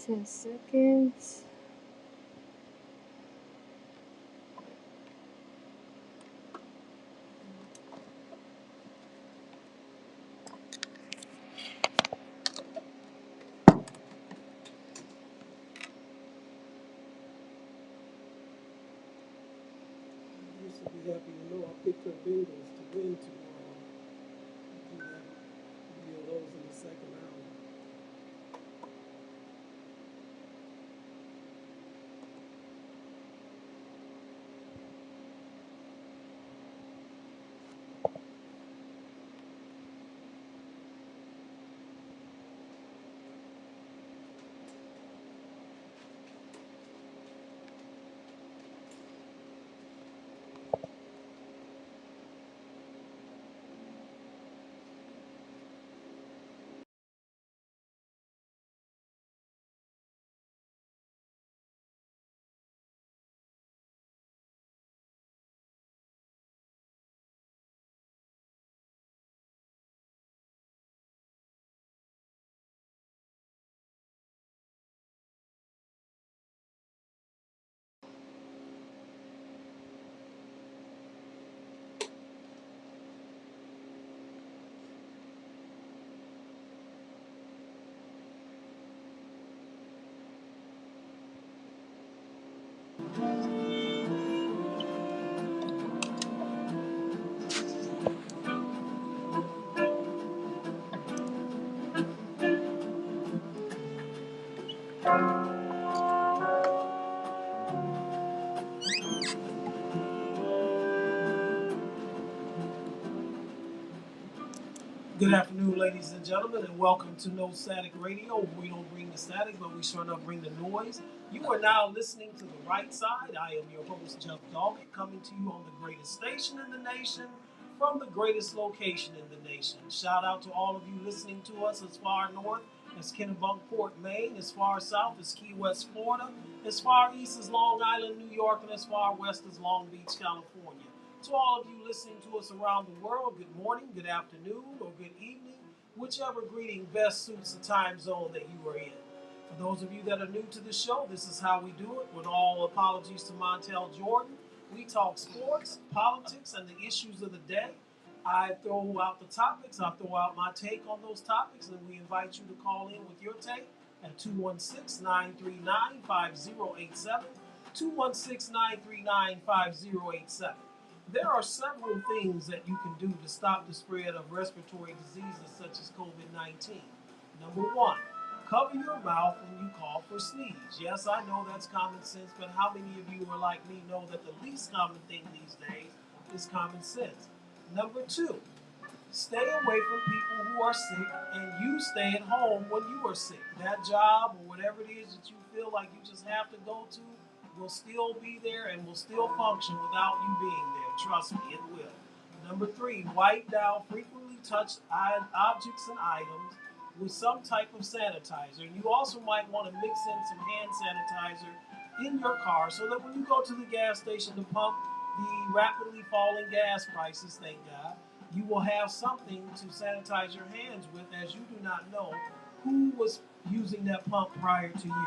10 seconds. You should be happy to know I picked up Bengals to win tomorrow. Do that video those in the second hour. Good afternoon, ladies and gentlemen, and welcome to No Static Radio. We don't bring the static, but we sure enough bring the noise. You are now listening to The Right Side. I am your host, Jeff Doggett, coming to you on the greatest station in the nation, from the greatest location in the nation. Shout out to all of you listening to us as far north as Kennebunkport, Maine, as far south as Key West, Florida, as far east as Long Island, New York, and as far west as Long Beach, California. To all of you listening to us around the world, good morning, good afternoon, or good evening, whichever greeting best suits the time zone that you are in. For those of you that are new to the show, this is how we do it. With all apologies to Montel Jordan, we talk sports, politics, and the issues of the day. I throw out the topics, I throw out my take on those topics, and we invite you to call in with your take at 216-939-5087, 216-939-5087. There are several things that you can do to stop the spread of respiratory diseases such as COVID-19. Number one, cover your mouth when you cough or sneeze. Yes, I know that's common sense, but how many of you are like me know that the least common thing these days is common sense? Number two, stay away from people who are sick, and you stay at home when you are sick. That job or whatever it is that you feel like you just have to go to will still be there and will still function without you being there. Trust me, it will. Number three, wipe down frequently touched objects and items with some type of sanitizer. And you also might want to mix in some hand sanitizer in your car so that when you go to the gas station to pump the rapidly falling gas prices, thank God, you will have something to sanitize your hands with, as you do not know who was using that pump prior to you.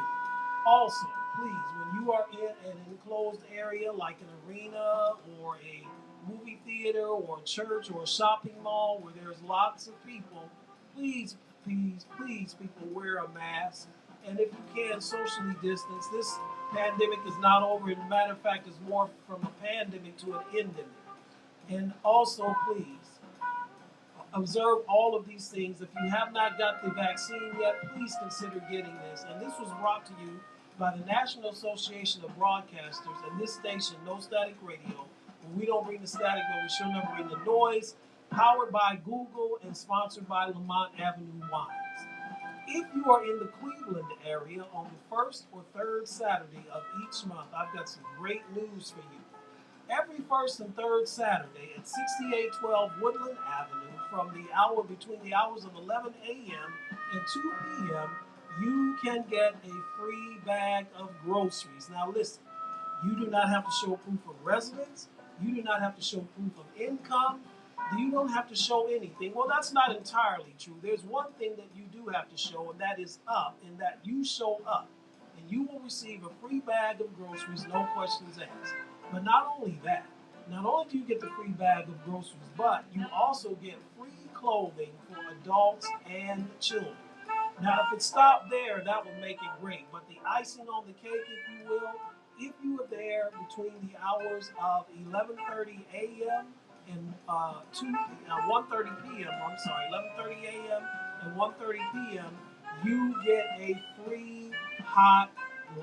Also, please, when you are in an enclosed area like an arena or a movie theater or a church or a shopping mall where there's lots of people, please, please, please, people wear a mask. And if you can, socially distance. This pandemic is not over. As a matter of fact, it's more from a pandemic to an endemic. And also, please, observe all of these things. If you have not got the vaccine yet, please consider getting this. And this was brought to you by the National Association of Broadcasters and this station, No Static Radio. We don't bring the static, but we sure never bring the noise. Powered by Google and sponsored by Lamont Avenue Wines. If you are in the Cleveland area on the first or third Saturday of each month, I've got some great news for you. Every first and third Saturday at 6812 Woodland Avenue from the hour between the hours of 11 a.m. and 2 p.m., you can get a free bag of groceries. Now listen, you do not have to show proof of residence. You do not have to show proof of income. You don't have to show anything. Well, that's not entirely true. There's one thing that you do have to show, and that is up, and that you show up. And you will receive a free bag of groceries, no questions asked. But not only that, not only do you get the free bag of groceries, but you also get free clothing for adults and children. Now, if it stopped there, that would make it great. But the icing on the cake, if you will, if you are there between the hours of 11:30 a.m. and 1:30 p.m. I'm sorry, 11:30 a.m. and 1:30 p.m. You get a free hot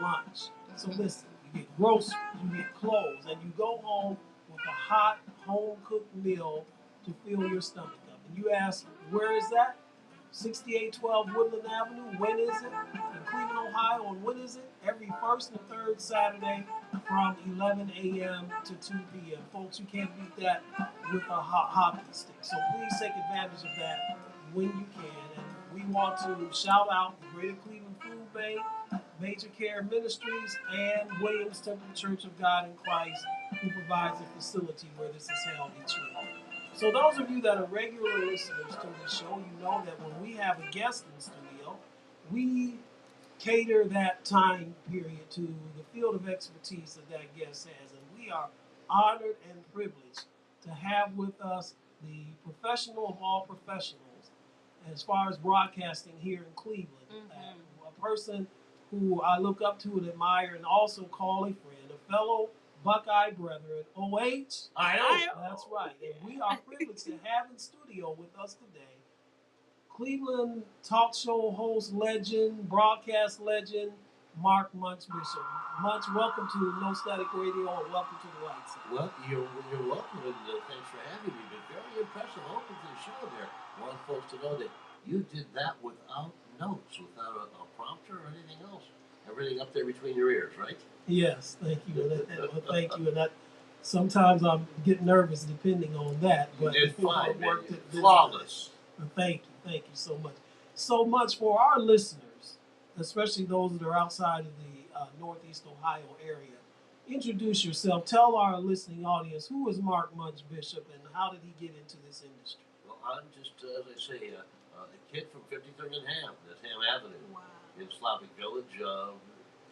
lunch. So listen, you get groceries, you get clothes, and you go home with a hot home cooked meal to fill your stomach up. And you ask, where is that? 6812 Woodland Avenue. When is it? In Cleveland, Ohio. And when is it? Every first and third Saturday from 11 a.m. to 2 p.m. Folks, you can't beat that with a hockey stick. So please take advantage of that when you can. And we want to shout out the Greater Cleveland Food Bank, Major Care Ministries, and Williams Temple Church of God in Christ, who provides a facility where this is held each week. So those of you that are regular listeners to the show, you know that when we have a guest in the studio, we cater that time period to the field of expertise that that guest has. And we are honored and privileged to have with us the professional of all professionals as far as broadcasting here in Cleveland. A person who I look up to and admire and also call a friend, a fellow Buckeye brethren, OH. I know. That's right. And we are privileged to have in studio with us today Cleveland talk show host legend, broadcast legend, Mark MUNCH Bishop. MUNCH, welcome to No Static Radio and welcome to the Light Side. Well, you're welcome, and thanks for having me. But very impressive open to the show there. I want folks to know that you did that without notes, without a prompter or anything else. Everything up there between your ears, right? Yes, thank you. Thank you. And that, sometimes I'm getting nervous depending on that. But you did fine, man. Flawless. Thank you. Thank you so much. So much for our listeners, especially those that are outside of the Northeast Ohio area. Introduce yourself. Tell our listening audience, who is Mark MUNCH Bishop and how did he get into this industry? Well, I'm just, as I say, a kid from 53rd and Ham, that's Ham Avenue, in Slavic Village.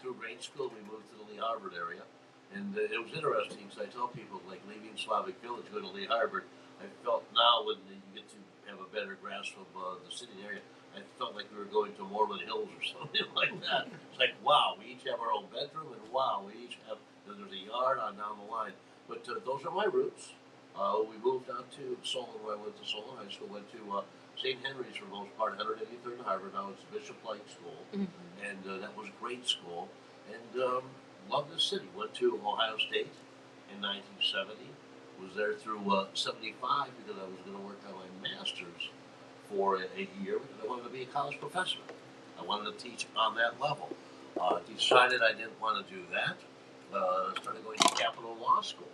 Through grade school, we moved to the Lee Harvard area. And it was interesting because I tell people, like, leaving Slavic Village, going to Lee Harvard, I felt now when you get to have a better grasp of the city area, I felt like we were going to Moreland Hills or something like that. It's like, wow, we each have our own bedroom, and wow, we each have, there's a yard on down the line. But those are my roots. We moved out to Solon, where I went to Solon High School, went to St. Henry's for the most part, 183rd and Harvard. Now it's Bishop Light School, and that was a great school. And loved the city. Went to Ohio State in 1970. Was there through 75 because I was going to work on my master's for a year because I wanted to be a college professor. I wanted to teach on that level. Decided I didn't want to do that. Started going to Capital Law School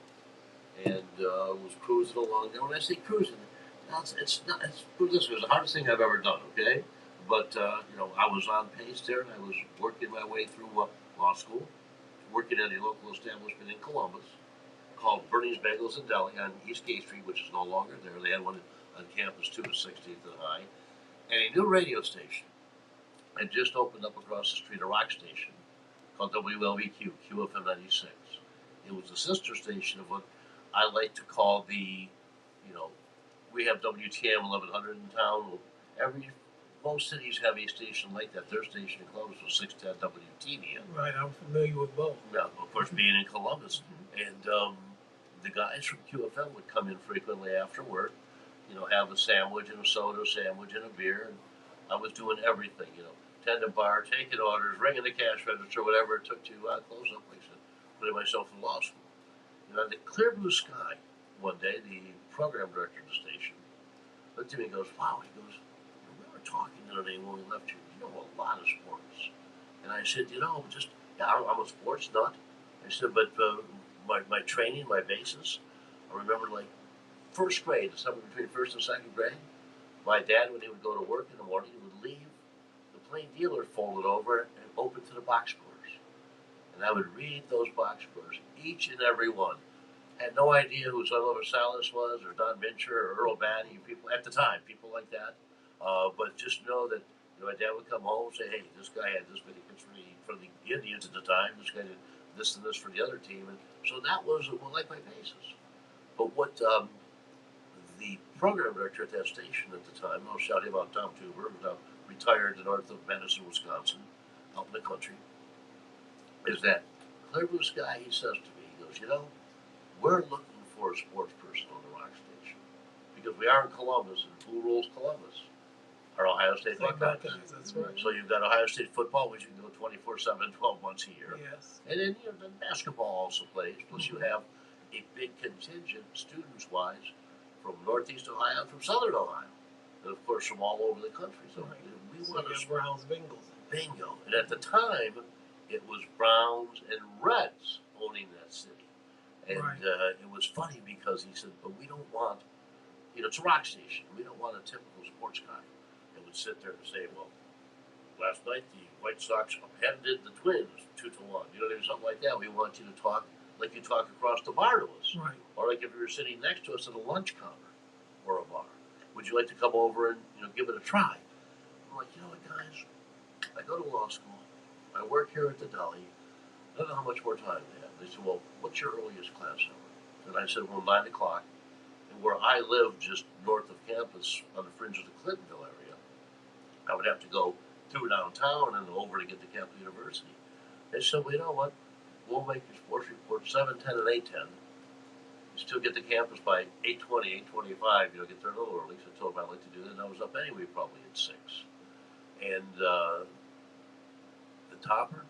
and was cruising along there. When I say cruising, it's put this way, it was the hardest thing I've ever done. Okay, but I was on pace there, and I was working my way through law school, working at a local establishment in Columbus called Bernie's Bagels and Deli on East Gate Street, which is no longer there. They had one on campus too, at 16th and High, and a new radio station had just opened up across the street, a rock station called WLVQ, QFM 96. It was the sister station of what I like to call the, we have WTM 1100 in town. Most cities have a station like that. Their station in Columbus was 610 WTVN. Right, I'm familiar with both. Yeah, of course, being in Columbus. And the guys from QFM would come in frequently after work, have a sandwich and a soda, sandwich and a beer. And I was doing everything, tend to bar, taking orders, ringing the cash register, whatever it took to close up, like I said, putting myself in law school. And on the clear blue sky, one day, the program director of the station looked at me and goes, wow, he goes, we were talking the other day when we left you, you know a lot of sports. And I said, I'm a sports nut. I said, but my training, my basis, I remember like first grade, somewhere between first and second grade, my dad, when he would go to work in the morning, he would leave the plain dealer folded over and open to the box scores. And I would read those box scores, each and every one. Had no idea who Sullivan Salas was, or Don Mincher, or Earl Batty, people at the time, people like that. But just know that my dad would come home and say, "Hey, this guy had this many hits for the Indians at the time. This guy did this and this for the other team," and so that was like my basis. But what the program director at that station at the time, I'll shout him out, Tom Tuber, who's now retired north of Madison, Wisconsin, out in the country, is that clear blue sky. He says to me, he goes, we're looking for a sports person on the rock station because we are in Columbus, and who rules Columbus? Our Ohio State Buckeyes. That's right. So you've got Ohio State football, which you can go 24/7, 12 months a year. Yes. And then then basketball also plays. Plus you have a big contingent, students-wise, from Northeast Ohio and from Southern Ohio, and of course from all over the country. So we So want you to have Browns, Bengals. bingo. And at the time, it was Browns and Reds owning that city. And Right. It was funny because he said, but we don't want, it's a rock station. We don't want a typical sports guy that would sit there and say, well, last night the White Sox upended the Twins 2-1. Something like that. We want you to talk like you talk across the bar to us. Right. Or like if you were sitting next to us at a lunch counter or a bar. Would you like to come over and give it a try? I'm like, what, guys? I go to law school. I work here at the deli. I don't know how much more time they have. They said, well, what's your earliest class hour? And I said, well, 9 o'clock. And where I live, just north of campus, on the fringe of the Clintonville area, I would have to go through downtown and over to get to Capital University. They said, well, you know what? We'll make your sports report 7:10 and 8:10. You still get to campus by 8:20, 8:25. Get there a little early. So I told them I'd like to do that. And I was up anyway, probably at 6. And the topper,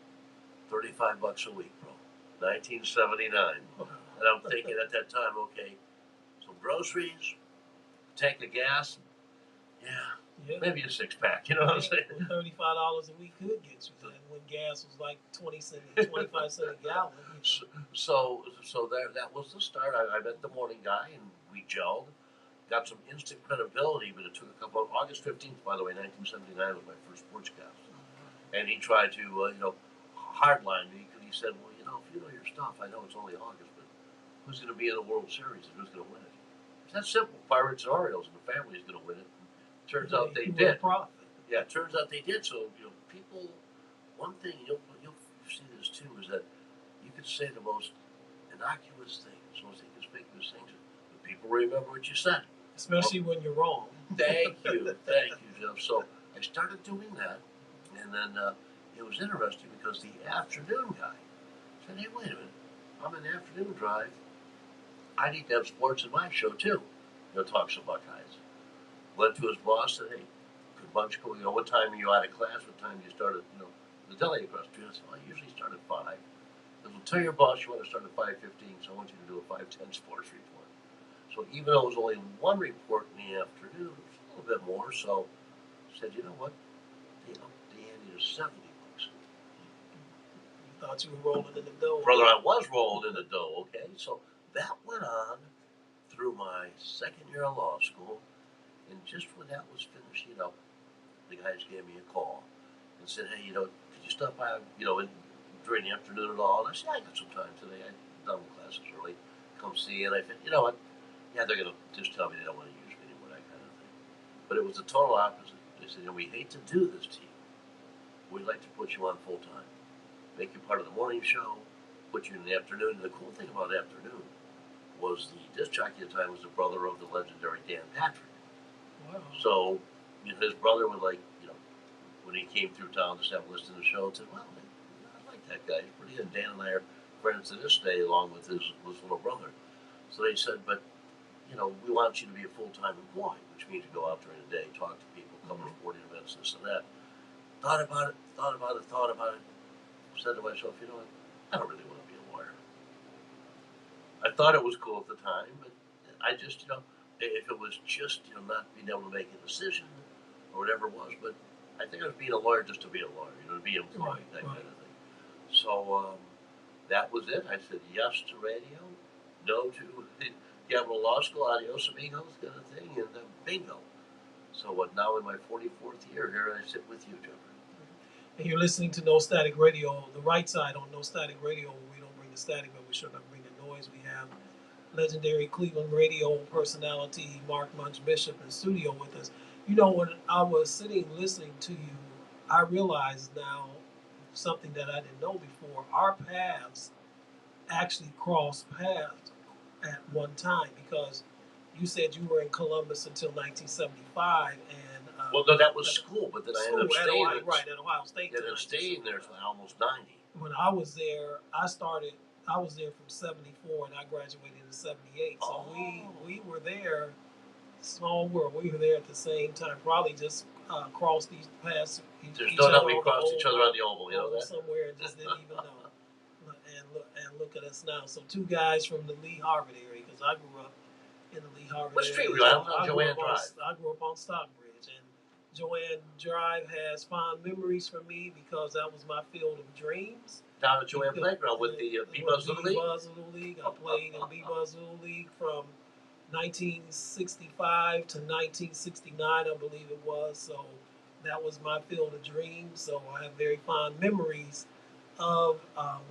$35 a week, bro. 1979. And I'm thinking at that time, okay, some groceries, tank of gas, maybe a 6-pack. You know what I'm saying? $35 a week could get you that when gas was like 25 cents a gallon. So that was the start. I met the morning guy and we gelled. Got some instant credibility, but it took a couple of August 15th, by the way, 1979 was my first sportscast. And he tried to, hardline me because he said, well, if you know your stuff, I know it's only August, but who's going to be in the World Series and who's going to win it? It's that simple. Pirates and Orioles and the family's going to win it. Turns out they did. Yeah, it turns out they did. So, people, one thing you'll see this too is that you could say the most innocuous things, most inconspicuous things, but people remember what you said. Especially when you're wrong. Thank you, Jeff. So I started doing that, and then it was interesting because the afternoon guy said, hey, wait a minute, I'm in the afternoon drive. I need to have sports in my show too. Talk some Buckeyes. Went to his boss, said, hey, could Bunch go, what time are you out of class? What time do you start at, the deli across the street? I said, well, I usually start at 5. He said, well, tell your boss you want to start at 5:15, so I want you to do a 5:10 sports report. So even though it was only one report in the afternoon, it was a little bit more, so I said, you know what? The Andy is $70. You thought you were rolling in the dough. Brother, I was rolling in the dough, okay? So that went on through my second year of law school, and just when that was finished, the guys gave me a call and said, hey, could you stop by, during the afternoon at all? And I said, I got some time today. I've done classes early. Come see. And I said, you know what? Yeah, they're going to just tell me they don't want to use me anymore, that kind of thing. But it was the total opposite. They said, we hate to do this to you. We'd like to put you on full time. Make you part of the morning show, put you in the afternoon. And the cool thing about afternoon was the disc jockey at the time was the brother of the legendary Dan Patrick. Wow. So, his brother would when he came through town to have listened to the show, and said, well, I like that guy. He's pretty good. Dan and I are friends to this day, along with his little brother. So they said, but, we want you to be a full-time employee, which means you go out during the day, talk to people, cover sporting events, this and that. Thought about it. Said to myself, what? I don't really want to be a lawyer. I thought it was cool at the time, but I just, if it was just, not being able to make a decision or whatever it was, but I think I was being a lawyer just to be a lawyer, to be employed, that kind of thing. So that was it. I said yes to radio, no to Capital Law School, adios amigos kind of thing, and bingo. So now in my 44th year here, I sit with you, Jeffrey. And you're listening to No Static Radio. The right side on No Static Radio, we don't bring the static, but we sure enough bring the noise. We have legendary Cleveland radio personality Mark Munch Bishop in studio with us. You know, when I was sitting listening to you, I realized now something that I didn't know before. Our paths actually crossed paths at one time because you said you were in Columbus until 1975, and well, no, that was school, but then I ended up at staying. Ohio, right, at Ohio State. Yeah, then staying there until almost 90. When I was there, I was there from 74, and I graduated in 78. So we were there. Small world. We were there at the same time. Probably just crossed these paths. There's no doubt we crossed each other on the oval. You know that? Somewhere and just didn't even know. And look at us now. So two guys from the Lee Harvard area, because I grew up in the Lee Harvard what area. What street were you on? Joanne Drive. I grew up on Stockbridge, and Joanne Drive has fond memories for me because that was my field of dreams. Down at Joanne Playground with the B-Buzz Little League? B-Buzz Little League. I played in B-Buzz Little League from 1965 to 1969, I believe it was. So that was my field of dreams. So I have very fond memories of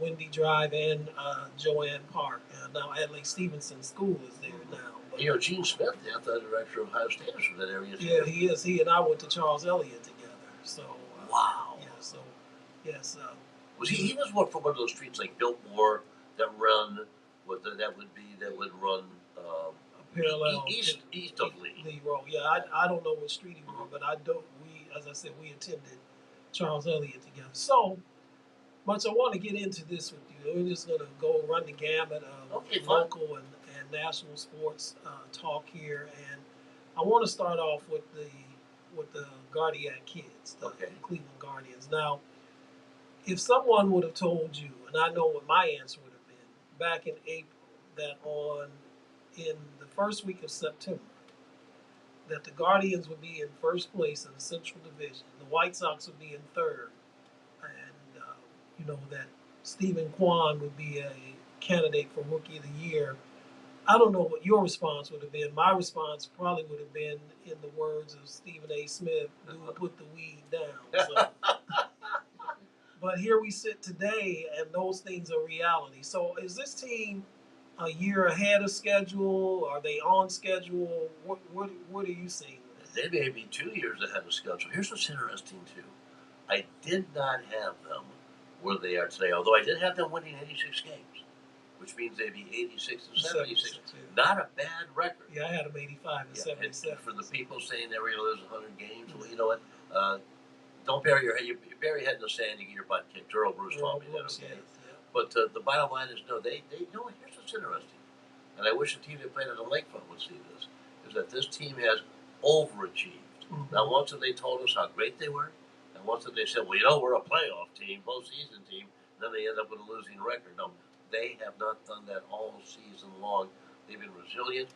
Wendy Drive and Joanne Park. Now Adlai Stevenson School is there now. But, you know, Gene Smith, the athletic director of Ohio State, is from that area. Yeah, he is. He and I went to Charles Elliott together. So wow. Yeah. So yes. Was he was one from one of those streets like Biltmore that run that would run parallel east of Lee. Lee Road. Yeah, I don't know what street he was, but I don't. As I said, we attended Charles Elliott together. So much I want to get into this with you. We're just going to go run the gamut of local and national sports talk here, and I want to start off with the Guardian Kids, the Cleveland Guardians. Now, if someone would have told you, and I know what my answer would have been back in April, that in the first week of September, that the Guardians would be in first place in the Central Division, the White Sox would be in third, and that Stephen Kwan would be a candidate for Rookie of the Year. I don't know what your response would have been. My response probably would have been, in the words of Stephen A. Smith, "Do put the weed down." So, but here we sit today, and those things are reality. So is this team a year ahead of schedule? Are they on schedule? What are you seeing? They may be 2 years ahead of schedule. Here's what's interesting, too. I did not have them where they are today, although I did have them winning 86 games, which means they'd be 86 and 76. Not a bad record. Yeah, I had them 85 and 77. And for the people saying they were going to lose 100 games, well, you know what? Don't bury your head. You bury your head in the sand, you get your butt kicked. Earl Bruce taught me that, okay? Yeah. But the bottom line is, no, they here's what's interesting, and I wish the team that played on the lakefront would see this, is that this team has overachieved. Mm-hmm. Now, once they told us how great they were, and once they said, well, we're a playoff team, postseason team, and then they end up with a losing record. No, they have not done that all season long. They've been resilient.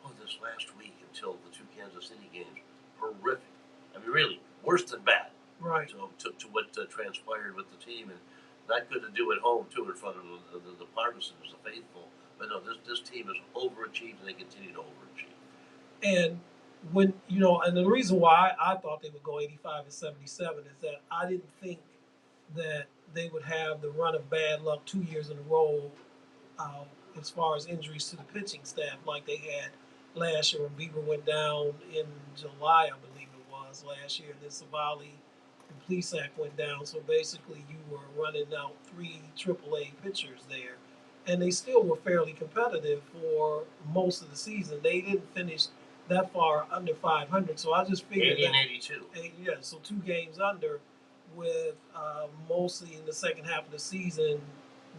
Oh, this last week until the two Kansas City games, horrific. I mean, really, worse than bad. Right. To what transpired with the team, and not good to do at home too, in front of the partisans, the faithful. But no, this team has overachieved, and they continue to overachieve. And when and the reason why I thought they would go 85 and 77 is that I didn't think that they would have the run of bad luck 2 years in a row, as far as injuries to the pitching staff, like they had last year when Bieber went down in July, I believe it was last year, and then Savali and Plesac went down. So basically, you were running out 3 AAA pitchers there, and they still were fairly competitive for most of the season. They didn't finish that far under 500, so I just figured 80 and 82. Yeah, so 2 games under, with mostly in the second half of the season,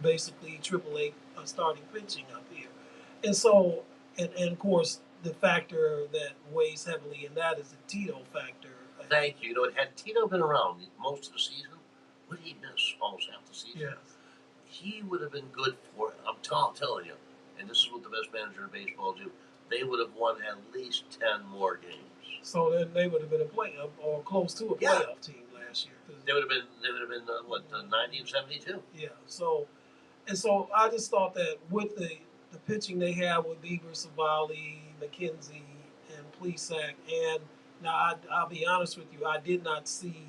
basically AAA starting pitching up here, and so and of course the factor that weighs heavily in that is the Tito factor. Thank you. Had Tito been around most of the season, would he miss almost half the season? Yes. He would have been good for it. I'm telling you, and this is what the best manager in baseball do. They would have won at least 10 more games. So then they would have been a playoff or close to a playoff team last year. They would have been 90 and 72. Yeah. So I just thought that with the pitching they have with Bieber, Savali, McKenzie, and Plesac, and now I'll be honest with you, I did not see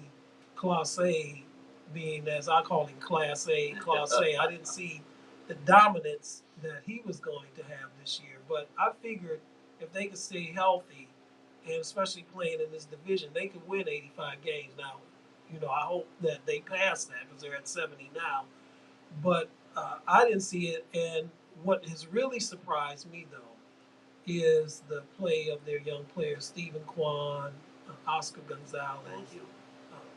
Class A being, as I call him, Class A. I didn't see the dominance that he was going to have this year. But I figured if they could stay healthy, and especially playing in this division, they could win 85 games. Now, I hope that they pass that because they're at 70 now. But I didn't see it. And what has really surprised me, though, is the play of their young players, Stephen Kwan, Oscar Gonzalez, Thank you.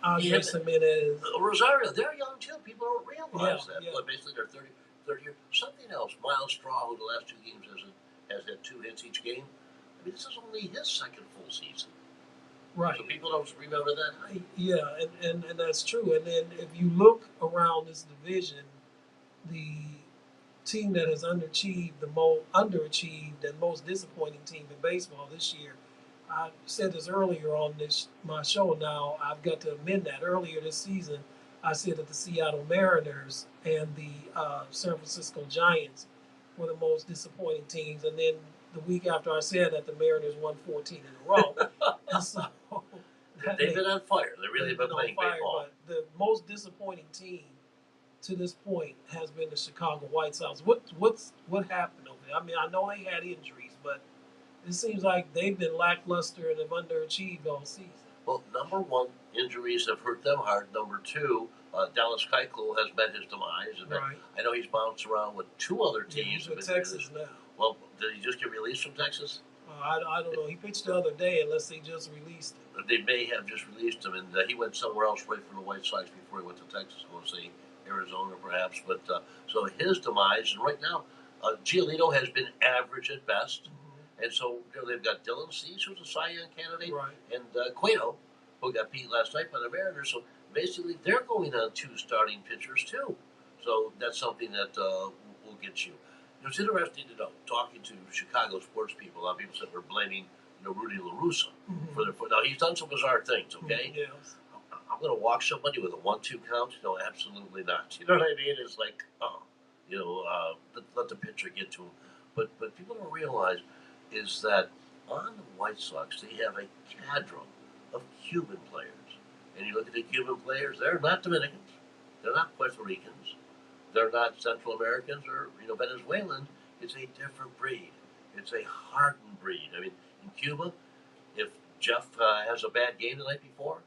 Andres Jimenez. Rosario, they're young too. People don't realize that. Yeah. But basically, they're 30 years. Something else. Miles Straw, who the last 2 games has had 2 hits each game. I mean, this is only his second full season. Right. So people don't remember that. Yeah, and that's true. And then if you look around this division, the team that has underachieved and most disappointing team in baseball this year. I said this earlier on my show. Now I've got to amend that. Earlier this season, I said that the Seattle Mariners and the San Francisco Giants were the most disappointing teams. And then the week after I said that, the Mariners won 14 in a row. And so they've been on fire. They really have been playing baseball. But the most disappointing team to this point has been the Chicago White Sox. What happened over there? I mean, I know they had injuries, but it seems like they've been lackluster and have underachieved all season. Well, number one, injuries have hurt them hard. Number two, Dallas Keuchel has met his demise. Right. I know he's bounced around with 2 other teams. Yeah, he's with Texas now. Well, did he just get released from Texas? I don't know. He pitched the other day, unless they just released him. They may have just released him, and he went somewhere else right from the White Sox before he went to Texas. I want to say Arizona, perhaps. But so his demise, and right now, Giolito has been average at best. And so they've got Dylan Cease, who's a Cy Young candidate, right, and Cueto, who got beat last night by the Mariners. So basically, they're going on 2 starting pitchers too. So that's something that will get you. It's interesting to know, talking to Chicago sports people, a lot of people said we're blaming Rudy La Russa for their foot. Now, he's done some bizarre things, okay? Yes. I'm going to walk somebody with a 1-2 count? No, absolutely not. You know what I mean? It's like, let the pitcher get to him. But people don't realize is that on the White Sox, they have a cadre of Cuban players. And you look at the Cuban players, they're not Dominicans. They're not Puerto Ricans. They're not Central Americans or Venezuelans. It's a different breed. It's a hardened breed. I mean, in Cuba, if Jeff has a bad game the night before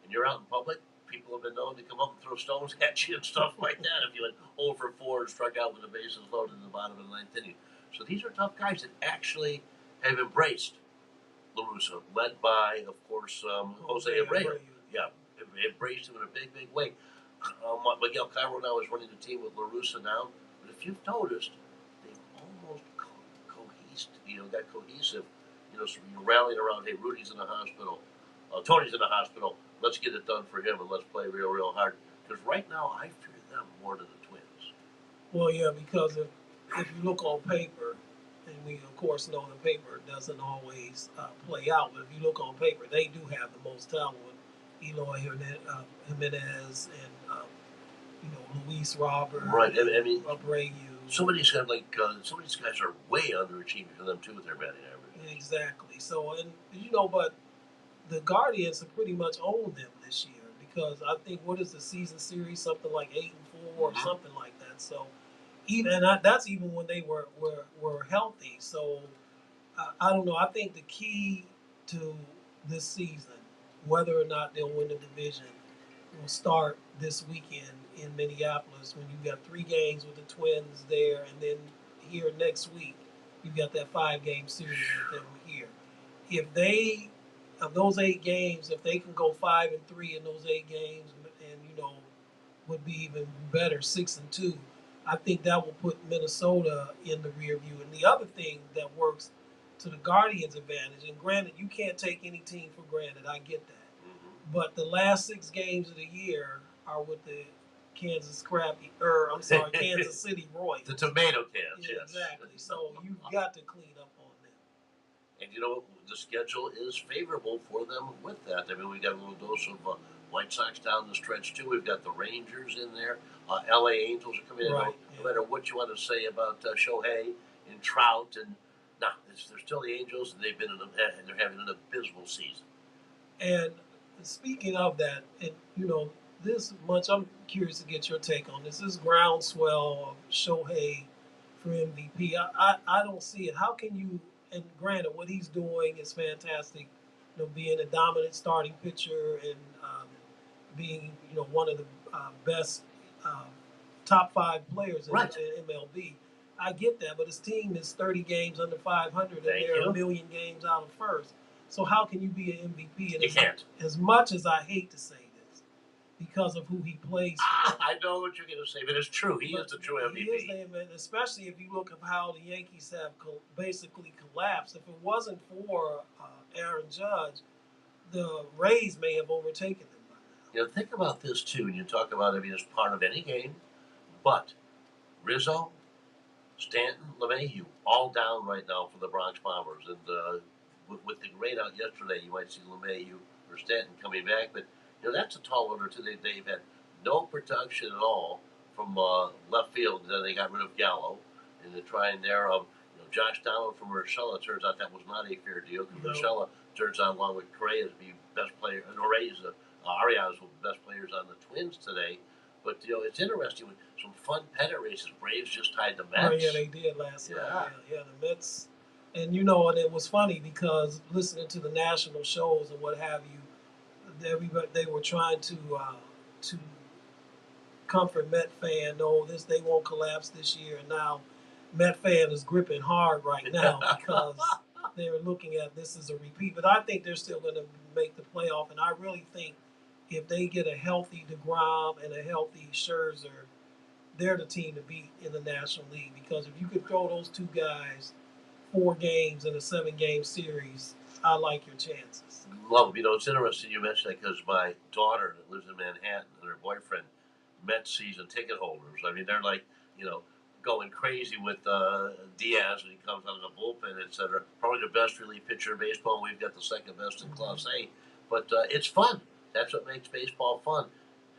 and you're out in public, people have been known to come up and throw stones at you and stuff like that if you went 0 for 4 and struck out with the bases loaded in the bottom of the 9th inning. So these are tough guys that actually have embraced La Russa, led by, of course, Jose Abreu. Yeah, embraced him in a big, big way. Miguel Cairo now is running the team with La Russa now. But if you've noticed, they've almost got cohesive. So you're rallying around, hey, Rudy's in the hospital, Tony's in the hospital. Let's get it done for him and let's play real, real hard. Because right now, I fear them more than the Twins. Well, yeah, because if you look on paper, and we of course know the paper doesn't always play out, but if you look on paper, they do have the most talent. Eloy Jimenez and Luis Robert, right? I mean, Abreu. Some of these guys are way underachieving for them too with their batting average. Exactly. So but the Guardians have pretty much owned them this year because I think what is the season series, something like 8-4 or something like that. So that's even when they were healthy. So I don't know. I think the key to this season, whether or not they'll win the division, will start this weekend in Minneapolis when you've got 3 games with the Twins there, and then here next week you've got that 5-game series with them here. If they, of those 8 games, if they can go 5-3 in those 8 games, and would be even better 6-2, I think that will put Minnesota in the rear view. And the other thing that works to the Guardians' advantage, and granted, you can't take any team for granted, I get that. But the last 6 games of the year are with the Kansas City Royals. The tomato cans, yes. Exactly. So you've got to clean up on them. And the schedule is favorable for them with that. I mean, we got a little dose of White Sox down the stretch too. We've got the Rangers in there. LA Angels are coming in. Right. No matter what you want to say about Shohei and Trout, and they're still the Angels, and they're having an abysmal season. And speaking of that, and this much. I'm curious to get your take on this. This groundswell of Shohei for MVP. I don't see it. How can you? And granted, what he's doing is fantastic. Being a dominant starting pitcher and being one of the best uh, top five players in, Right. in MLB. I get that, but his team is 30 games under 500, and Thank they're you. a million games out of first. So how can you be an MVP? And You can't. As much as I hate to say this, because of who he plays for. I know what you're going to say, but it's true. He is the true MVP. He is the MVP, especially if you look at how the Yankees have basically collapsed. If it wasn't for Aaron Judge, the Rays may have overtaken them by now. Think about this too. When you talk about it being as part of any game, but Rizzo, Stanton, LeMahieu, all down right now for the Bronx Bombers. And with the rain out yesterday, you might see LeMahieu or Stanton coming back. But that's a tall order too. They've had no production at all from left field. Then they got rid of Gallo, and they're trying there. Josh Donald from Urshela. Turns out that was not a fair deal because Urshela turns out, along with Correa, to be best player. And Arias were the best players on the Twins today. But it's interesting. Some fun pennant races. Braves just tied the Mets. Oh, yeah, they did last night. Yeah, the Mets. And and it was funny because listening to the national shows and what have you, they were trying to comfort Met fan. No, they won't collapse this year. And now Met fan is gripping hard right now because they're looking at this as a repeat. But I think they're still going to make the playoff. And I really think if they get a healthy DeGrom and a healthy Scherzer, they're the team to beat in the National League. Because if you could throw those two guys 4 games in a 7-game series, I like your chances. Love them. It's interesting you mentioned that because my daughter that lives in Manhattan and her boyfriend, Mets season ticket holders. I mean, they're like, going crazy with Diaz when he comes out of the bullpen, etc. Probably the best relief pitcher in baseball. We've got the second best in Class A. But it's fun. That's what makes baseball fun.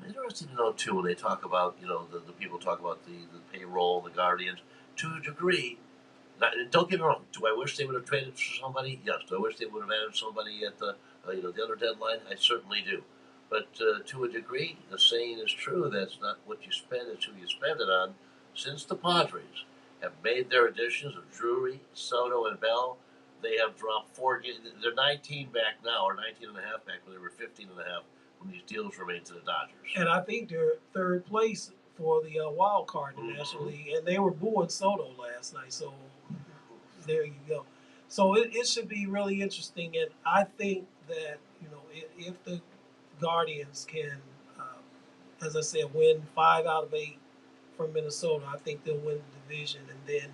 Interesting to know, too, when they talk about, the people talk about the payroll, the Guardians, to a degree. Don't get me wrong. Do I wish they would have traded for somebody? Yes. Do I wish they would have added somebody at the the other deadline? I certainly do. But to a degree, the saying is true. That's not what you spend; it's who you spend it on. Since the Padres have made their additions of Drury, Soto, and Bell, they have dropped 4 games. They're 19 back now, or 19 and a half back when they were 15 and a half when these deals were made to the Dodgers. And I think they're third place for the wild card in the National League, and they were booing Soto last night. So there you go. So it should be really interesting, and I think that if the Guardians can, as I said, win 5 out of 8 from Minnesota, I think they'll win the division, and then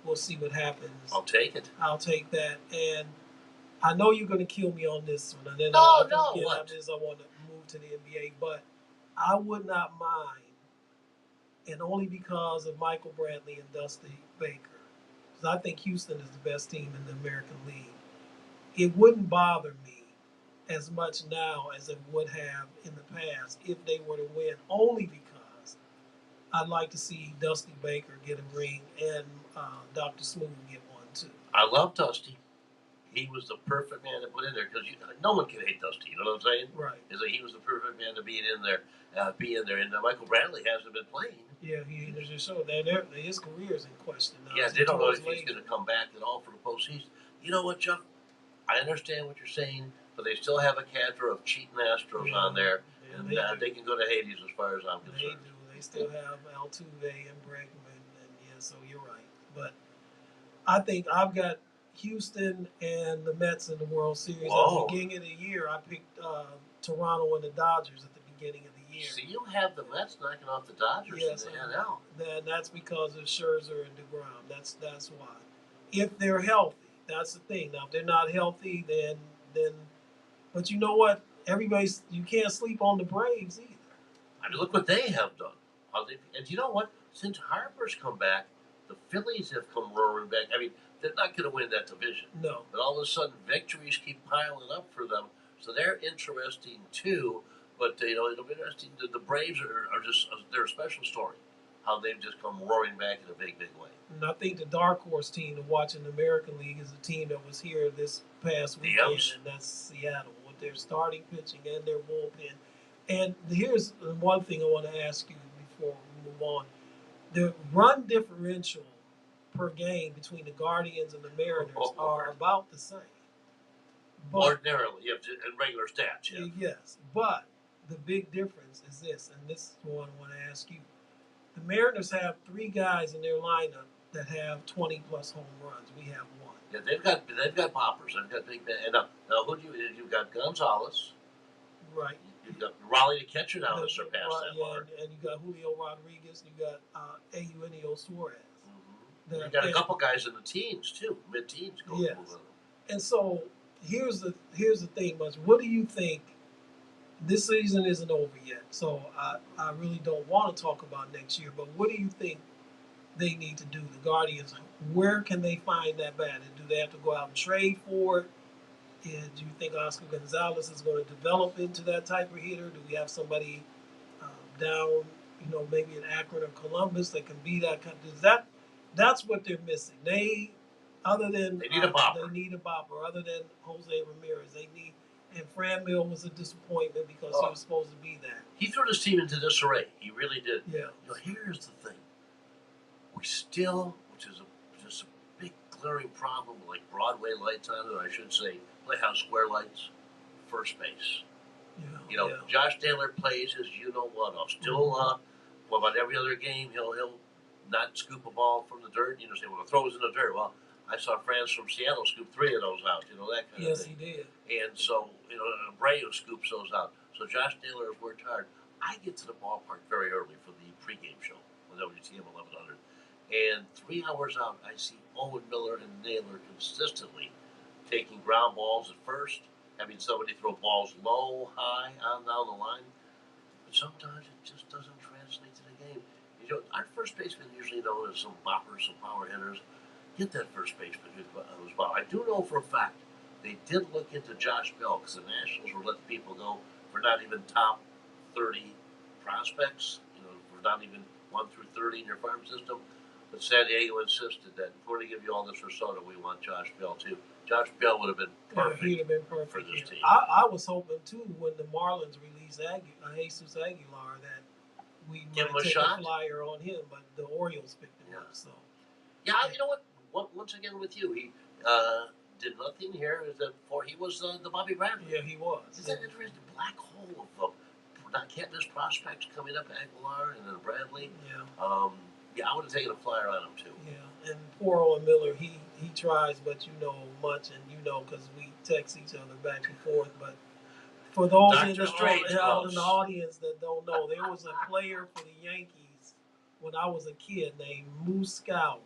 we'll see what happens. I'll take it. I'll take that, and I know you're going to kill me on this one. And then No, what? I want to move to the NBA, but I would not mind, and only because of Michael Brantley and Dusty Baker, because I think Houston is the best team in the American League. It wouldn't bother me as much now as it would have in the past if they were to win, only because I'd like to see Dusty Baker get a ring and Dr. Smooth get one too. I love Dusty. He was the perfect man to put in there because no one can hate Dusty. You know what I'm saying? Right. He was the perfect man to be in there. And Michael Brantley hasn't been playing. Yeah, he just showed that his career is in question now. Yeah, they don't know if he's going to come back at all for the postseason. You know what, Jeff? I understand what you're saying, but they still have a cadre of cheating Astros on there, and they can go to Hades as far as I'm concerned. They do. They still have Altuve and Bregman, and so you're right. But I think I've got Houston and the Mets in the World Series. Whoa. At the beginning of the year, I picked Toronto and the Dodgers at the beginning of the year. So you have the Mets knocking off the Dodgers in the NL. Then that's because of Scherzer and DeGrom. That's why. If they're healthy, that's the thing. Now, if they're not healthy, then. But you know what? You can't sleep on the Braves either. I mean, look what they have done. And you know what? Since Harper's come back, the Phillies have come roaring back. I mean, they're not going to win that division. No. But all of a sudden, victories keep piling up for them. So they're interesting, too. But, it'll be interesting. The Braves are just, they're a special story. How they've just come roaring back in a big, big way. And I think the dark horse team to watch in the American League is the team that was here this past weekend, and that's Seattle with their starting pitching and their bullpen. And here's one thing I want to ask you before we move on. The run differential per game between the Guardians and the Mariners are about the same. But, ordinarily, you have to, in regular stats, yeah. Yes, but the big difference is this, and this is the one I want to ask you. The Mariners have 3 guys in their lineup that have 20 plus home runs. We have 1. Yeah, they've got poppers. They've got big. And now who do you've got Gonzalez. Right. You've got Raleigh the catcher now to surpass that mark. And you got Julio Rodriguez. You got Eugenio Suarez. Mm-hmm. You got a couple guys in the teens too, mid-teens going. Yes. And so here's the thing, Munch. What do you think? This season isn't over yet, so I really don't want to talk about next year. But what do you think they need to do? The Guardians, where can they find that bat? Do they have to go out and trade for it? And do you think Oscar Gonzalez is going to develop into that type of hitter? Do we have somebody down, maybe in Akron or Columbus that can be that kind of? That's what they're missing. They need a bopper. They need a bopper. Other than Jose Ramirez, they need. And Fran Mill was a disappointment because he was supposed to be that. He threw his team into disarray. He really did. Yeah. Here's the thing. We still, which is just a big glaring problem, like Broadway lights on it, or I should say Playhouse Square lights, first base. Yeah. Josh Taylor plays his you-know-what. Still, about every other game, he'll not scoop a ball from the dirt. Say, well, the throw's in the dirt. Well, I saw Franz from Seattle scoop 3 of those out, that kind of thing. Yes, he did. And so, Abreu scoops those out. So Josh Taylor has worked hard. I get to the ballpark very early for the pregame show on WTM 1100. And 3 hours out, I see Owen Miller and Naylor consistently taking ground balls at first, having somebody throw balls low, high, on down the line. But sometimes it just doesn't translate to the game. Our first baseman usually known as some boppers, some power hitters. Get that first baseman who's well. I do know for a fact they did look into Josh Bell because the Nationals were letting people go for not even top 30 prospects, for not even 1 through 30 in your farm system. But San Diego insisted that before they give you all this for soda, we want Josh Bell too. Josh Bell would have been perfect. He'd have been perfect for this team. I was hoping too when the Marlins released Jesus Aguilar that we might take a flyer on him, but the Orioles picked him up. So you know what? Once again with you, he did nothing here. Before he was the Bobby Bradley. Yeah, he was. Is that the black hole of can't miss prospects coming up, Aguilar and then Bradley? Yeah. I would have taken a flyer on him too. Yeah, and poor Owen Miller, he tries, but Munch, and because we text each other back and forth. But for those in the audience that don't know, there was a player for the Yankees when I was a kid named Moose Scour.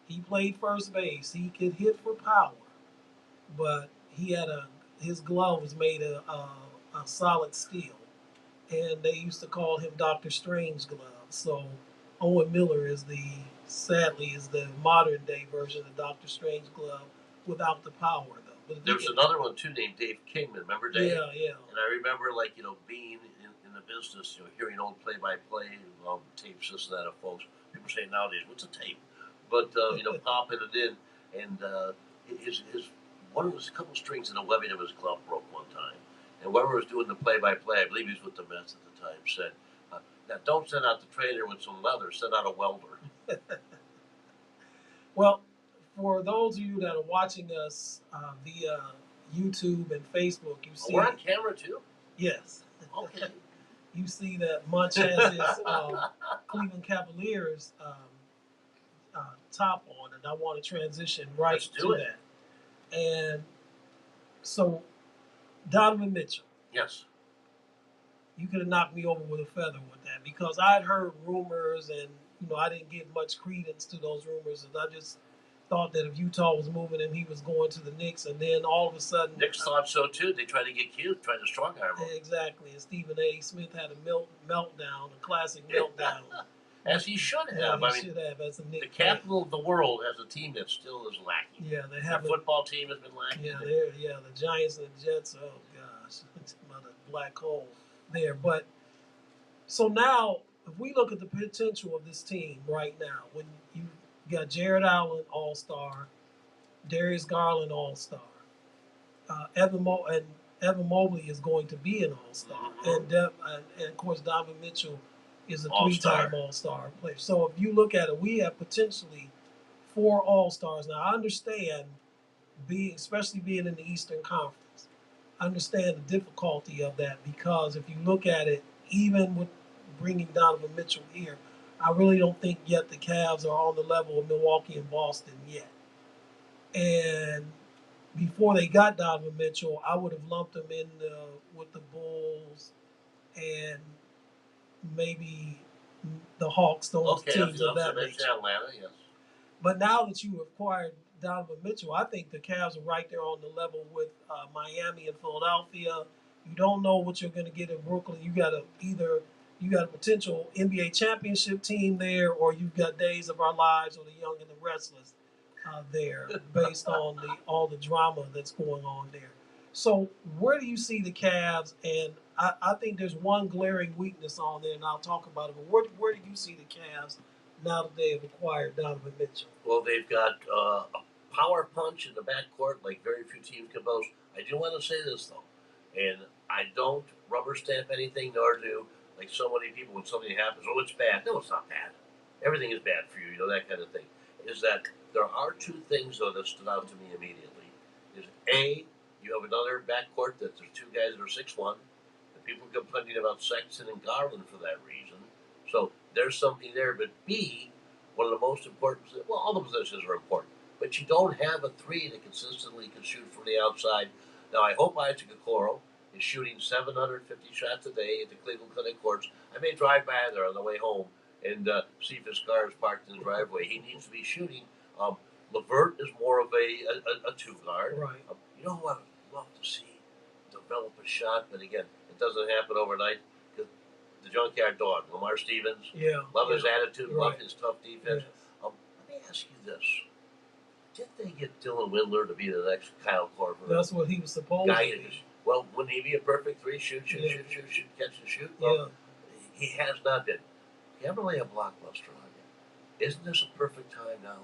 He played first base. He could hit for power, but he had his glove was made of a solid steel, and they used to call him Dr. Strange glove. So Owen Miller sadly is the modern day version of Dr. Strange glove without the power though. But there's another one too named Dave Kingman. Remember Dave? Yeah. And I remember being in the business, hearing old play-by-play tapes, this and that of folks. People say nowadays, what's a tape? But popping it in, and his one of his couple strings in the webbing of his glove broke one time, and whoever was doing the play-by-play, I believe he was with the Mets at the time, said, "Now don't send out the trainer with some leather. Send out a welder." Well, for those of you that are watching us via YouTube and Facebook, you see we're on camera too. Yes. Okay. You see that Munch has his Cleveland Cavaliers top on, and I want to transition right to that. And so, Donovan Mitchell. Yes. You could have knocked me over with a feather with that because I'd heard rumors, and I didn't give much credence to those rumors, and I just thought that if Utah was moving him, he was going to the Knicks, and then all of a sudden, Knicks thought so too. They tried to get cute, tried to strong arm him. Exactly, and Stephen A. Smith had a meltdown, a classic meltdown. As he should have. Should have as a Knicks the capital of the world has a team that still is lacking. Yeah, they have. Their football team has been lacking. Yeah, the Giants and the Jets. Oh gosh, it's about a black hole there. But so now, if we look at the potential of this team right now, when you got Jared Allen, All-Star, Darius Garland, All-Star, Evan Mobley, and Evan Mobley is going to be an All-Star, and of course Donovan Mitchell is a three-time All-Star player. So if you look at it, we have potentially 4 All-Stars. Now I understand especially being in the Eastern Conference, I understand the difficulty of that because if you look at it, even with bringing Donovan Mitchell here, I really don't think yet the Cavs are on the level of Milwaukee and Boston yet. And before they got Donovan Mitchell, I would have lumped them in with the Bulls and maybe the Hawks, those teams of that nature. Atlanta, yes. But now that you acquired Donovan Mitchell, I think the Cavs are right there on the level with Miami and Philadelphia. You don't know what you're going to get in Brooklyn. You got a potential NBA championship team there, or you've got Days of Our Lives or the Young and the Restless there, based on all the drama that's going on there. So where do you see the Cavs? And I think there's one glaring weakness on there, and I'll talk about it. But where do you see the Cavs now that they have acquired Donovan Mitchell? Well, they've got a power punch in the backcourt like very few teams can boast. I do want to say this, though, and I don't rubber stamp anything, nor do like so many people when something happens, oh, it's bad. No, it's not bad. Everything is bad for you, that kind of thing. Is that there are two things, though, that stood out to me immediately. Is A, you have another backcourt that there's two guys that are 6'1", and people complaining about Sexton and Garland for that reason. So there's something there. But B, one of the most important, well, all the positions are important, but you don't have a three that consistently can shoot from the outside. Now, I hope Isaac Okoro is shooting 750 shots a day at the Cleveland Clinic courts. I may drive by there on the way home and see if his car is parked in the driveway. He needs to be shooting. LeVert is more of a two guard. Right. You know who I'd love to see develop a shot, but again, it doesn't happen overnight. Because the junkyard dog, Lamar Stevens. Yeah. Love his attitude. Right. Love his tough defense. Yes. Let me ask you this: did they get Dylan Windler to be the next Kyle Korver? That's what he was supposed to be. Well, wouldn't he be a perfect three? Shoot, catch and shoot. Well, he has not been. You ever lay a blockbuster on you? Isn't this a perfect time now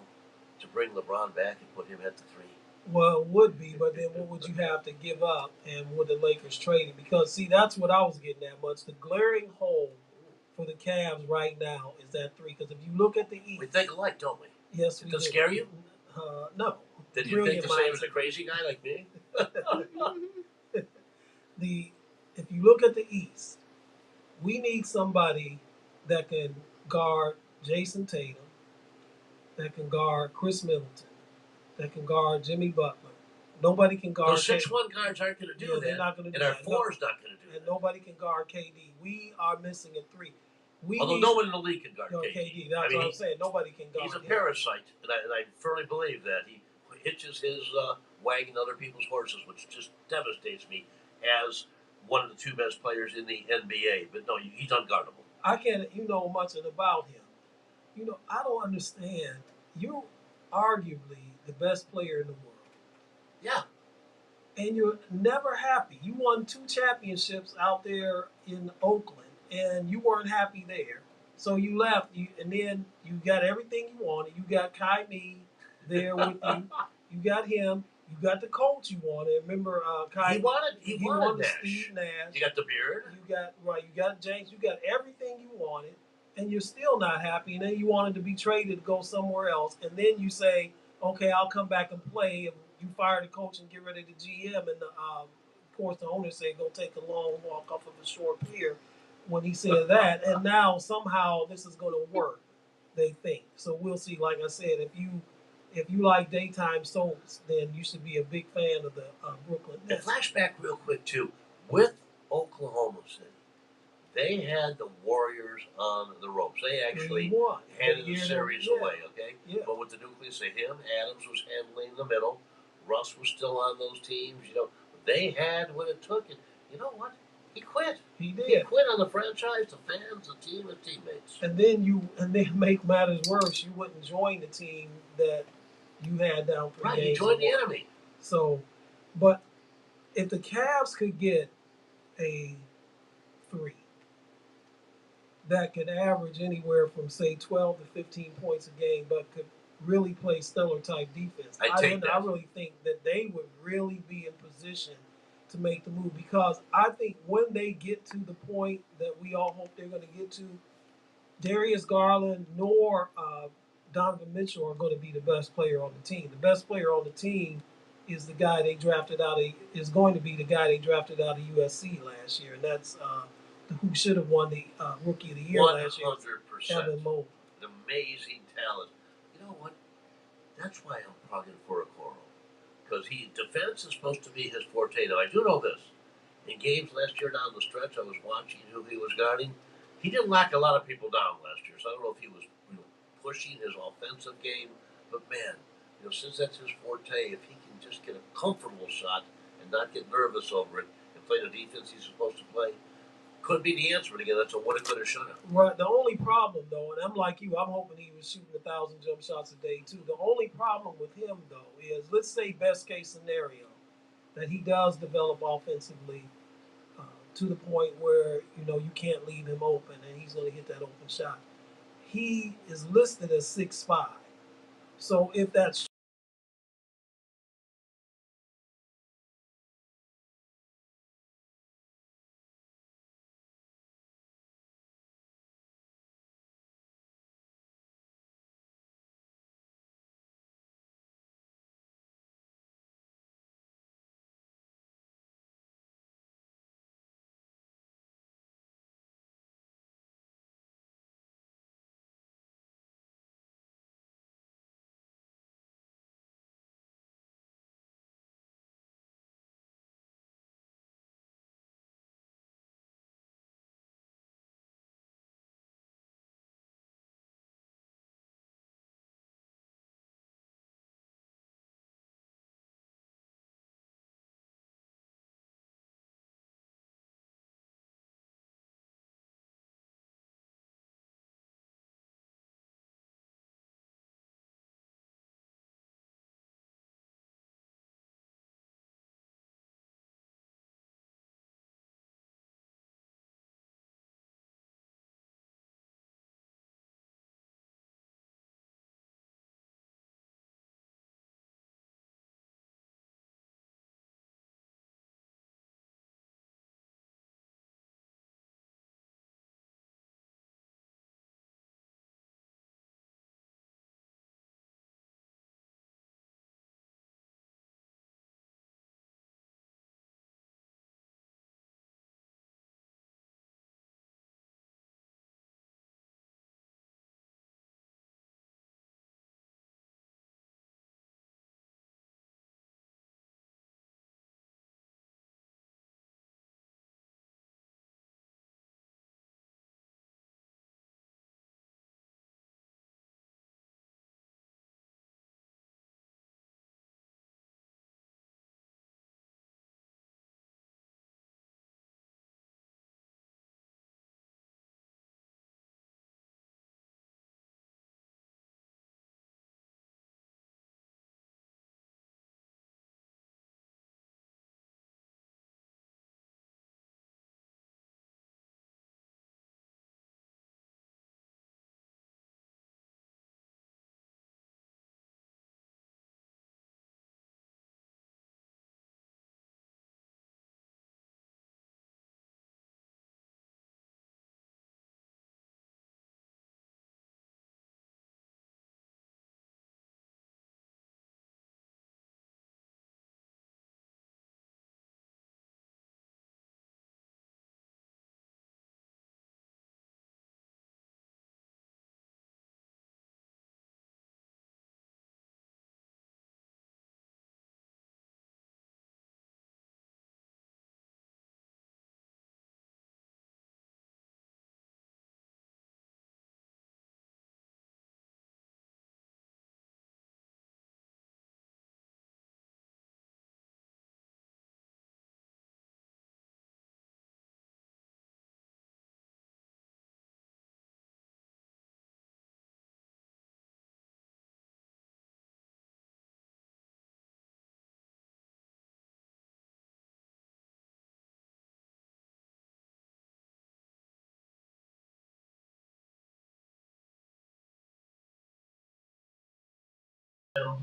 to bring LeBron back and put him at the three? Well, it would be, but then what would you have to give up, and would the Lakers trade him? Because, see, that's what I was getting at, Munch. The glaring hole for the Cavs right now is that three. Because if you look at the East... We think alike, don't we? Yes, we do. Does it scare you? No. Did you think the same as a crazy guy like me? If you look at the East, we need somebody that can guard Jason Tatum, that can guard Chris Middleton, that can guard Jimmy Butler. Nobody can guard. Those 6'1" guards aren't going to do that. They're not going to do that. that. And our four's not going to do that. And nobody can guard KD. We are missing a three. Although no one in the league can guard KD. That's what I'm saying. Nobody can guard him. He's a him. parasite, and I firmly believe that. He hitches his wagon other people's horses, which just devastates me as one of the two best players in the NBA. But no, he's unguardable. I can't, much about him. I don't understand. You're arguably the best player in the world. Yeah. And you're never happy. You won 2 championships out there in Oakland, and you weren't happy there. So you left, and then you got everything you wanted. You got Kyrie there with you. You got him. You got the coach you wanted. Remember, Kyrie? He wanted Nash. Steve Nash. You got the beard. You got James. You got everything you wanted, and you're still not happy. And then you wanted to be traded to go somewhere else. And then you say, okay, I'll come back and play. And you fire the coach and get rid of the GM. And of course, the owner said, go take a long walk off of a short pier when he said that. And now somehow this is going to work, they think. So we'll see. Like I said, if you like daytime soaps, then you should be a big fan of the Brooklyn Nets. And flashback real quick, too. With Oklahoma City, they had the Warriors on the ropes. They actually handed the series away, okay? Yeah. But with the nucleus of him, Adams was handling the middle. Russ was still on those teams. They had what it took. And you know what? He quit. He did. He quit on the franchise, the fans, the team, and teammates. And then make matters worse, you wouldn't join the team that you had down 3 games. Right, you joined the enemy. So, but if the Cavs could get a 3 that could average anywhere from, say, 12 to 15 points a game, but could really play stellar type defense, I really think that they would really be in position to make the move, because I think when they get to the point that we all hope they're going to get to, Darius Garland nor Donovan Mitchell are going to be the best player on the team. The best player on the team is the guy they drafted out of is going to be the guy they drafted out of USC last year, and that's who should have won the Rookie of the Year last year, 100%. Evan Mobley. Amazing talent. You know what? That's why I'm plugging for Okoro. Because defense is supposed to be his forte. Now, I do know this. In games last year down the stretch, I was watching who he was guarding. He didn't knock a lot of people down last year, so I don't know if he was pushing his offensive game. But man, since that's his forte, if he can just get a comfortable shot and not get nervous over it and play the defense he's supposed to play, could be the answer. But again, that's a woulda, coulda, shoulda. Right. The only problem, though, and I'm like you, I'm hoping he was shooting 1,000 jump shots a day too. The only problem with him, though, is, let's say best case scenario, that he does develop offensively to the point where you can't leave him open and he's going to hit that open shot. He is listed as 6'5", so if that's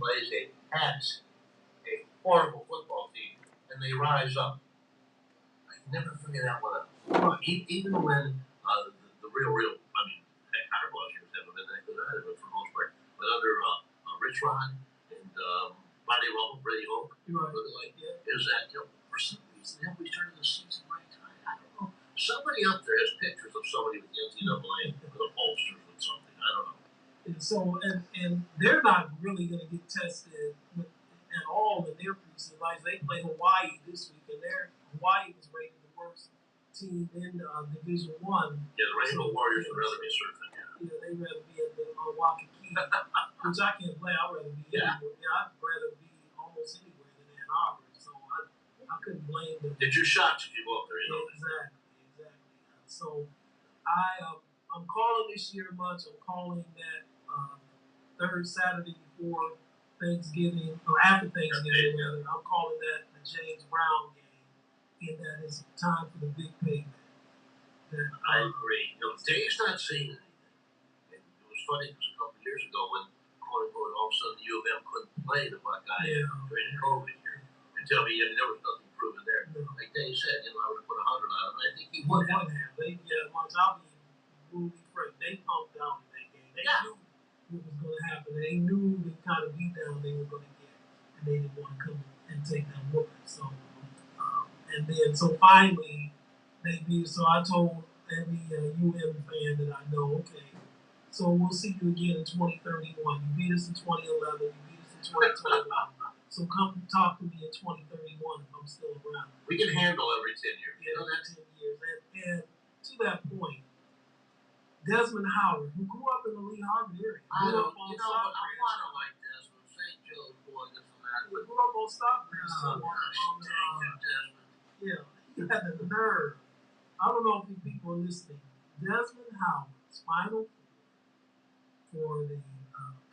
Plays a horrible football team, and they rise up. never figured out what. Right. Even when the real, I mean, Connor Bosier's never been that good either, but for the most part, but under Rich Rod and Friday Romo, Brady Hope, Right. like, is that for some reason they always turn the season right time. I don't know. Somebody up there has pictures of somebody with the NCAA with the bolsters with something. I don't know. And so, and they're not really going to get tested at all in their preseason. Like they play Hawaii this week, and Hawaii was rated the worst team in Division One. Yeah, the Rainbow Warriors would rather be surfing. Yeah, they'd rather be at the Waikiki, which I can't play. I'd rather be anywhere. Yeah, I'd rather be almost anywhere than Ann Arbor. So I couldn't blame them. Get your shots if you go up there. Exactly. So I'm calling this year MUNCH. I'm calling that third Saturday before Thanksgiving, or after Thanksgiving rather. I'm calling that the James Brown game, and that is time for the big payment. I agree. Dave's not saying anything. And it was funny because a couple of years ago when quote unquote all of a sudden the U of M couldn't play the Buckeyes during the COVID year. And tell me, there was nothing proven there. No. Like Dave said, I would have put 100 on him, and I think he would have. MUNCH, I'll be really afraid. They pumped out in that game. They knew what was going to happen. They knew the kind of beatdown they were going to get, and they didn't want to come and take that whooping. So, and then finally they beat. So I told every UM fan that I know, okay, so we'll see you again in 2031. You beat us in 2011. You beat us in 2021. So come talk to me in 2031 if I'm still around. We can handle every 10 years. Yeah, every 10 years. And to that point, Desmond Howard, who grew up in the Lee Harvey area, I want to like Desmond. St. Joe's boy, this and that. He grew up on Stockbridge. Yeah, he had the nerve. I don't know if you people are listening. Desmond Howard's final four for the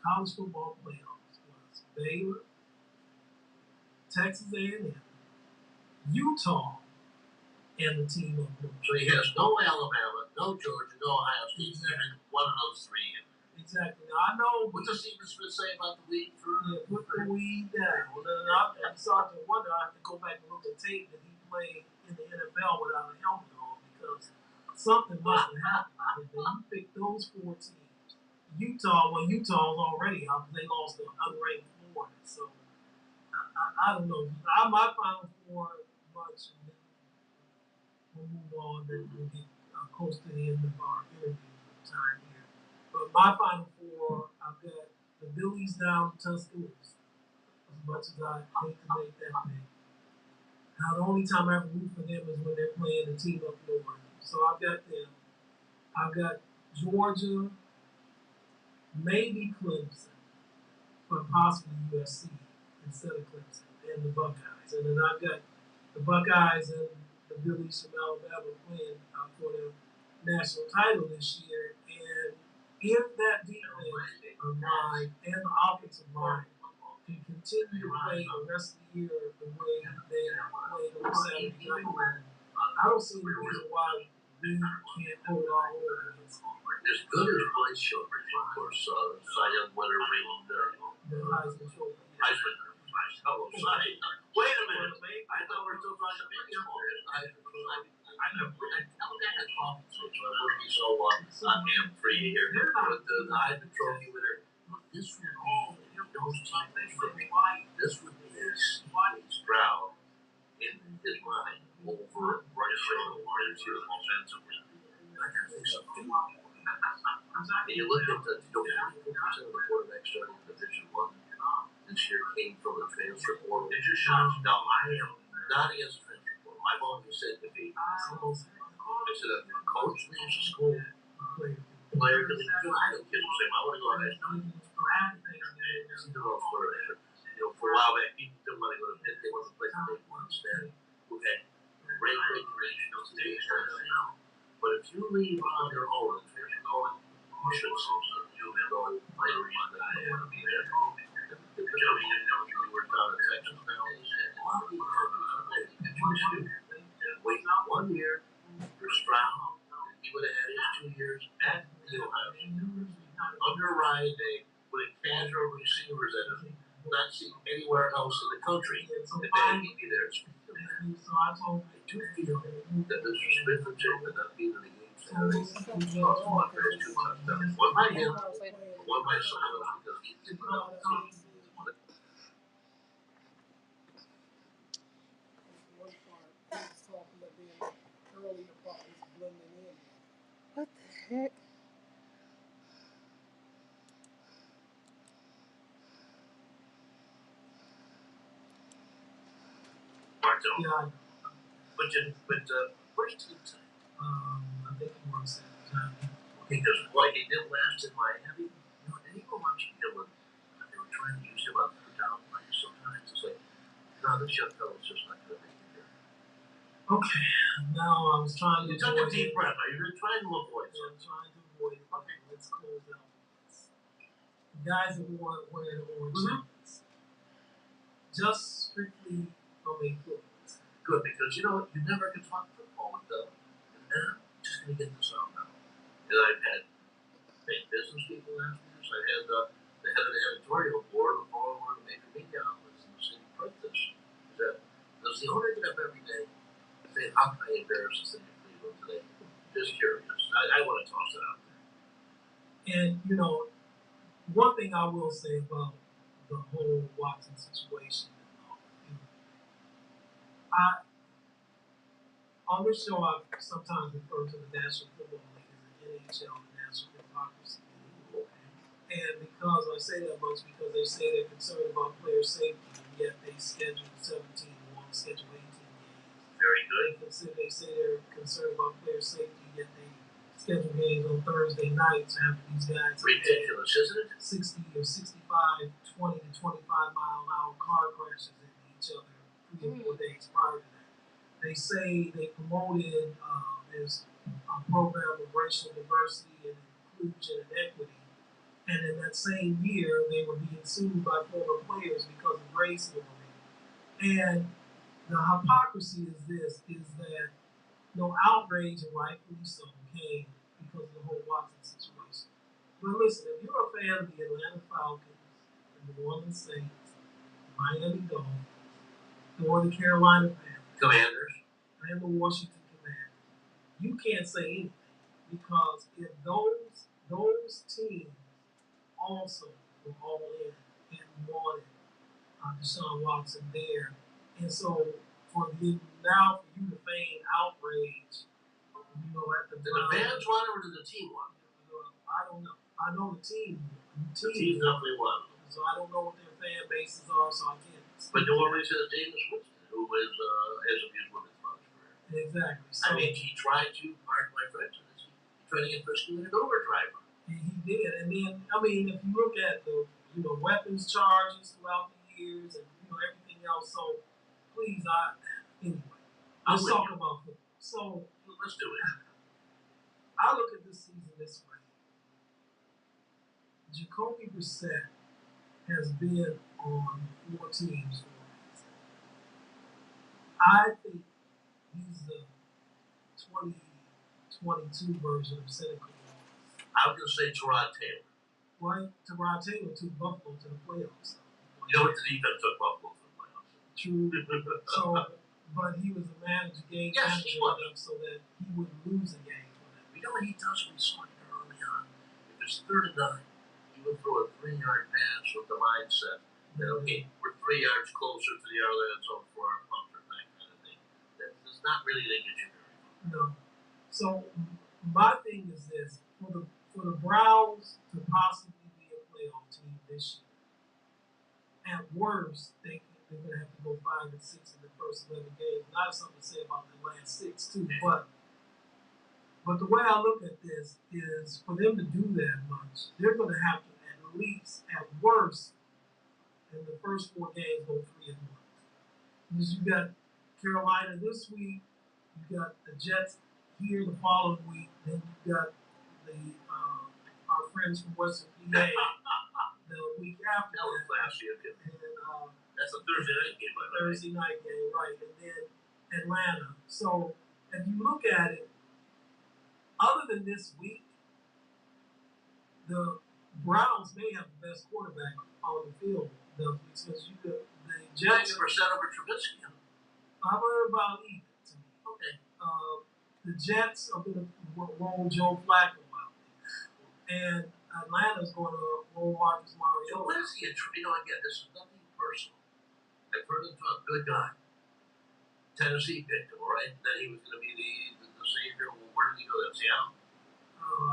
college football playoffs was Baylor, Texas A&M, Utah, and the team of Blue. So he has no Alabama, no Georgia, no Ohio State. Exactly. One of those three. Exactly. Now I know. What does Stephen Smith say about the weed? Put the weed down. I'm starting to wonder. I have to go back and look at tape that he played in the NFL without a helmet on because something must have happened. And you pick those four teams. Utah's already out. They lost to unranked Florida. So I don't know. My final four much. We'll move on, then we'll get close to the end of our interview time here. But my final four, I've got the Billies down to Tuscaloosa. As much as I hate to make that pick. Now, the only time I ever root for them is when they're playing the team up north. So I've got them. I've got Georgia, maybe Clemson, but possibly USC instead of Clemson, and the Buckeyes. And then I've got the Buckeyes and the Billies from Alabama playing for the national title this year. And if that defense line and the offensive line can continue to play the rest of the year the way they played on Saturday night, I don't see any reason why we can't hold our own against them. As good as Bryce Young, of course, Cy Young winner winning the Heisman Trophy. Hello, Cy. Wait a minute, mate. I thought we were still talking about baseball. I never got that coffee switch. I wouldn't be so I'm free here. But the Heisman Trophy winner, this would be those teams. This would be Stroud in his mind over Bryce Young or into the offensively. I gotta think something. And you look at the 44% of the quarterbacks starting in Division One this year came from the transfer portal. Now I am not against the transfer portal. I've always said to be. I said if a coach leaves a school, player can leave. I don't kids will say, I want to go to high school. For a while back, people didn't want to go to Pitt. They wanted to play for Big One instead. Who had great creational stage. But if you leave on your own, if you're going, you should also you know my reason that I want to be there. You were down in Texas now. Wait 1 year for Stroud. He would have had his 2 years at the Ohio State. Under Ryan Day, with casual receivers that is not seen anywhere else in the country, and then he'd be there. So I told him I do feel that Mr. Smith and Jake would not be in the game Saturday. He lost one of his 2 touchdowns. One by him, one by someone else because he didn't know. What the heck? Yeah, Where's team time? I think he works at the time. Because like he did last in Miami, and he go watch Dylan. They were trying to use him on third down plays sometimes. It's like, no, this young fella's just not going to make it here. Okay, now I was trying to. You took a deep breath. Are you trying to avoid it? I'm trying to avoid it. Okay, let's close out. The guys that wore wearing orange shirts, just strictly from a foot. Good, because you know you never can talk football with them. And now, I'm just going to get this out now. And I've had big business people ask me this. I had the head of the editorial board of all of the major media outlets in the city print this. That does the owner get up every day and say, how can I embarrass the city of Cleveland today? Just curious. I want to toss it out there. And you know, one thing I will say about the whole Watson situation, on this show I sometimes refer to the National Football League as the NHL, the National Hypocrisy League. And because I say that much, because they say they're concerned about player safety, and yet they schedule 17, one schedule 18 games. Very good. They say they're concerned about player safety, yet they schedule games on Thursday nights after these guys. Ridiculous, isn't it? 60 or 65, 20 to 25 mile an hour car crashes into each other 3 or 4 days prior to that. They say they promoted this program of racial diversity and inclusion and equity, and in that same year they were being sued by former players because of racism. And the hypocrisy is that no outrage, and rightfully so, came because of the whole Watson situation. But listen, if you're a fan of the Atlanta Falcons, the New Orleans Saints, the Miami Dolphins, or the Carolina Panthers, Commanders, and the Washington Commanders, you can't say anything because if those teams also were all in and wanted Deshaun Watson there, and so for you to feign outrage, you know, at the did the fans want it or did the team want it? I don't know. I know the team. The team definitely won. So I don't know what their fan bases are, so I can't. But New Orleans has Davis Winston, who has abused women's college career. Exactly. So, I mean, he tried to, pardon my French, he tried to get Frisky an Uber driver. He did, and then I mean, if you look at the weapons charges throughout the years and everything else, so please, anyway, let's talk about football. So let's do it. I look at this season this way. Jacoby Brissett has been on 4 teams for a reason. I think he's the 2022 version of Seneca Wallace. I was going to say Terod Taylor. Why Terod Taylor took Buffalo to the playoffs? You know what the defense took Buffalo to the playoffs? True. So, but he was a manager, game manager, so that he wouldn't lose a game for them. You know what he does when he's on early on? If it's 3rd and 9, he would throw a 3-yard pass with the mindset that, okay, we're 3 yards closer to the other end zone for our punter, that kind of thing. That's not really going to get you very far. No. So, my thing is this. For the Browns to possibly be a playoff team this year, at worst, they're going to have to go 5 and 6 in the first 11 games. And I have something to say about the last 6 too. But the way I look at this is for them to do that much, they're going to have to at least, at worst, in the first 4 games, go 3 and 1. Because you got Carolina this week, you got the Jets here the following week, then you got our friends from Western PA the week after that. Was last year, and that's a Thursday night game, by the way. Thursday night game, right? And then Atlanta. So if you look at it, other than this week, the Browns may have the best quarterback on the field because you got the Jets. 90% over Trubisky. I've heard about Ethan. Okay. The Jets are going to roll Joe Flacco out, and Atlanta's going to roll Marcus Mariota. So what is he? Again, this is nothing personal. I've heard him a good guy. Tennessee picked him, right? Then he was going to be the savior. Well, where did he go? That's Seattle.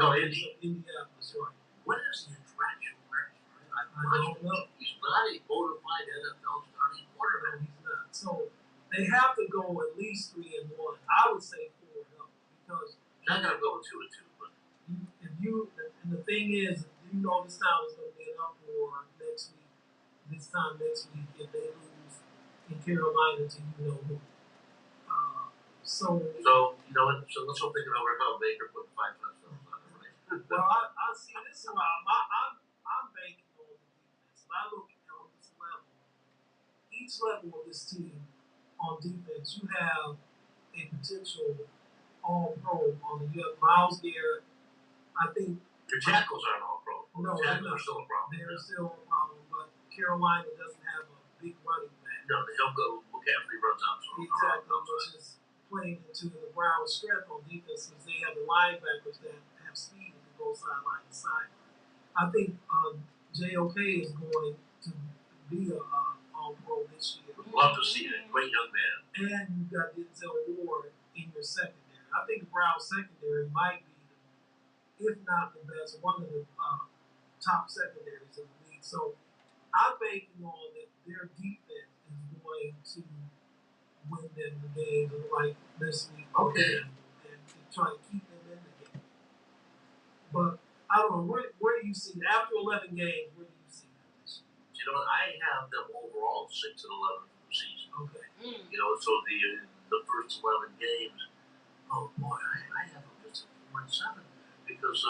No, Indy. Indianapolis, right. What is the attraction record? I don't know. He's not a bona fide NFL starting quarterback. No, he's not. So they have to go at least 3-1. I would say 4-0 because he's not going to go 2-2. But and the thing is, you know, this time is going to be an uproar next week. This time next week, if they lose in Carolina to you know who. So let's hope they can overcome Baker putting 5 touchdowns on it, right? Well, I see this is why I'm banking on the defense. When I look on this level, each level of this team on defense, you have a potential all-pro on the. You have Myles Garrett. I think your tackles aren't all-pro. No, tackles are still a problem. They're still a problem, but Carolina doesn't have a big running back. No, they don't go. McCaffrey runs out. Exactly, which is playing into the Browns' strength on defense because they have the linebackers that have speed and can go sideline to side. I think JOK is going to be a all-pro this year. Would love to see that great young man. And you've got Denzel Ward in your secondary. I think the Browns' secondary might be, if not the best, one of the top secondaries in the league. So I'm banking on that their defense is going to win them the game like this week. Okay. And try to keep them in the game. But I don't know, where do you see it? After 11 games, where do you see them this year? You know what? I have them overall 6-11 for the season. Okay. So the first 11 games, oh boy, I have them just at 4-7 because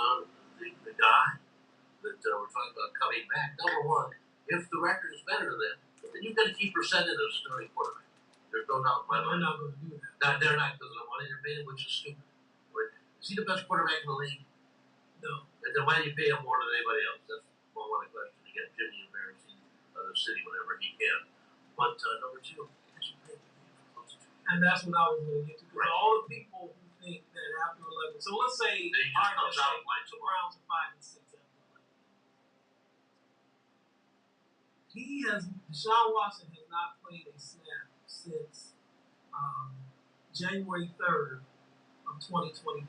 the guy that we're talking about coming back, number one, if the record is better than them, then you've got to keep percentage of starting quarterback. There's no doubt in my mind. They're not going to do that. No, they're not because of the money they're paying, which is stupid. Is he the best quarterback in the league? No. And then why do you pay him more than anybody else? That's one of the questions. You get Jimmy embarrassing the city whenever he can. But number two, and that's what I was going to get to. Because all the people who think that after 11, so let's say he just comes out like the Browns are 5-6 after 11. Deshaun Watson has not played a snap since January 3rd of 2021.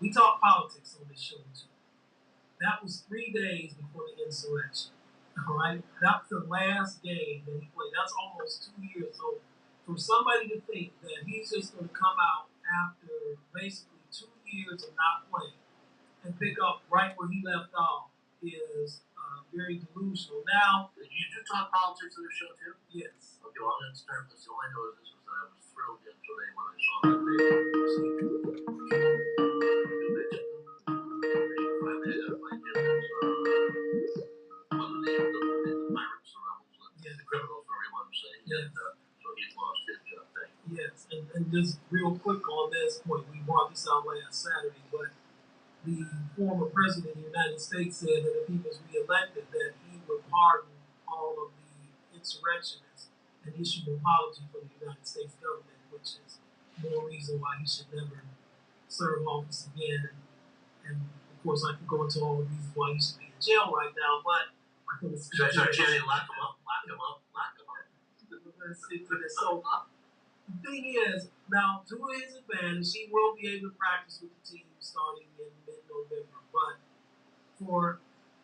We talk politics on this show too. That was 3 days before the insurrection. All right, that's the last game that he played. That's almost 2 years. So for somebody to think that he's just going to come out after basically 2 years of not playing and pick up right where he left off is very delusional. Now, you do talk politics on the show too? Yes. Okay, well, I'm going to start this. All I know is this was that I was thrilled yesterday when I saw that they finally got my one of the pirates, the criminals, whatever you want to say. Yes. And so he's lost his job. Thank you. Yes, and just real quick on this point, we brought this out last Saturday, but the former president of the United States said that if he was reelected, that he would pardon all of the insurrectionists and issue an apology from the United States government, which is more reason why he should never serve office again. And of course, I could go into all the reasons why he should be in jail right now, but I couldn't speak. Should I start chanting, lock him up, lock him up, lock him up? Let's see to this. So the thing is, now to his advantage, he will be able to practice with the team starting in mid-November. But for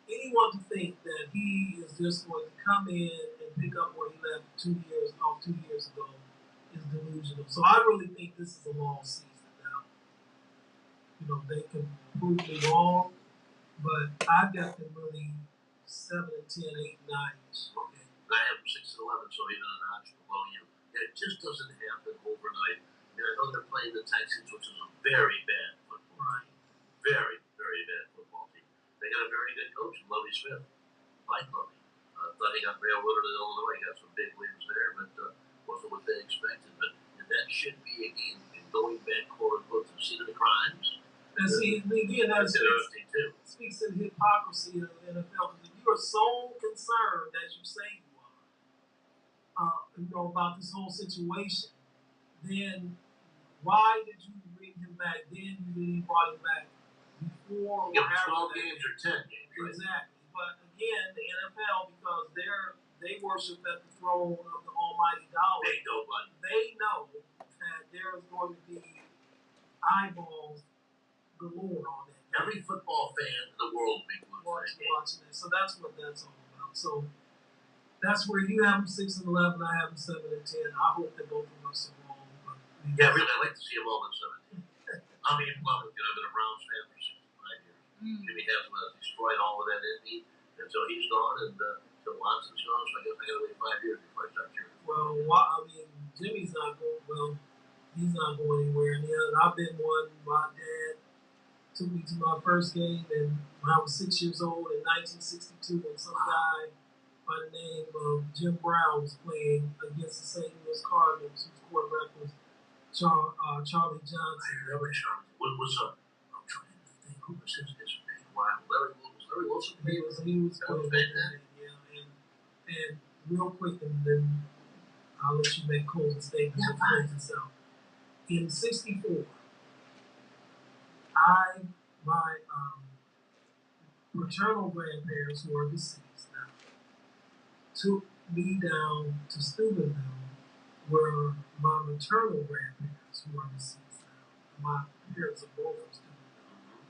anyone to think that he is just going to come in and pick up where he left 2 years ago is delusional. So I really think this is a long season now. They can prove me wrong, but I've got them really 7-10, 8-9. Okay. I have 6-11, so even a notch below you. It just doesn't happen overnight. And I know they're playing the Texans, which is a very bad football team. Very, very bad football team. They got a very good coach, Lovie Smith. Like Lovie. Thought he got railroaded in Illinois. Got some big wins there, but wasn't what they expected. But that should be, again, going back, quote unquote, to the scene of the crimes. And see, again, that speaks to the hypocrisy of the NFL. Because if you are so concerned, as you say you are, about this whole situation, then why did you bring him back then? You didn't brought him back before or after 12 games or 10 games, right? Exactly. But again, the NFL, because they worship at the throne of the Almighty dollar. They know that there is going to be eyeballs galore on that. Every football fan in the world will be watching that. So that's what that's all about. So that's where you have them 6-11, I have them 7-10. I hope that both of us are wrong. But yeah, really, I'd like to see them all at 17. I mean, well, I've been a Browns fan for 65 years. Jimmy Haslam has destroyed all of that in me, and so he's gone, and so Watson's gone. So I guess I got to wait 5 years before I start cheering. Well, I mean, Jimmy's not going. Well, he's not going anywhere. And I've been one. My dad took me to my first game, and when I was 6 years old in 1962, and some guy by the name of Jim Brown was playing against the St. Louis Cardinals, whose quarterback was Charlie Johnson. I remember Charlie. What was up? I'm trying to think who was his name. Wow, Larry Wilson. He was playing that. Yeah, and real quick, and then I'll let you make closing statements and close this out. In '64, my maternal grandparents, who are deceased now, took me down to Steubenville, where my maternal grandparents, who are deceased now, my parents are both from Steubenville.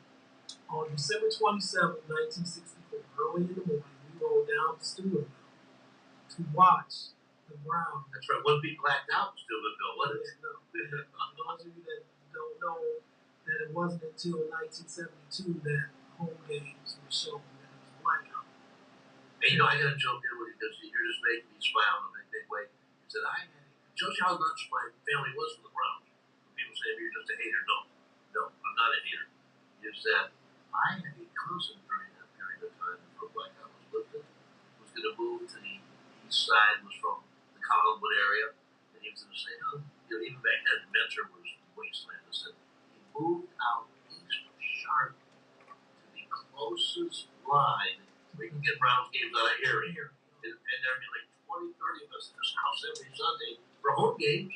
On December 27, 1964, early in the morning, we rode down to Steubenville to watch the Browns. That's right, one beat blacked out in Steubenville, wasn't it? No. Those of you that don't know that it wasn't until 1972 that home games were shown that it was blackout. And I got a joke here with you because you're just making me smile in a big way. He said, shows you how much my family was for the Browns. People say, you're just a hater. No, I'm not a hater. Is that I had a cousin during that period of time before blackout was lifted, was going to move to the east side, was from the Collinwood area, and he was going to say, even back then, Mentor was wasteland. He moved out east of Charlotte to the closest line we can get Browns games out of here. And there'd be like 20, 30 of us in this house every Sunday for home games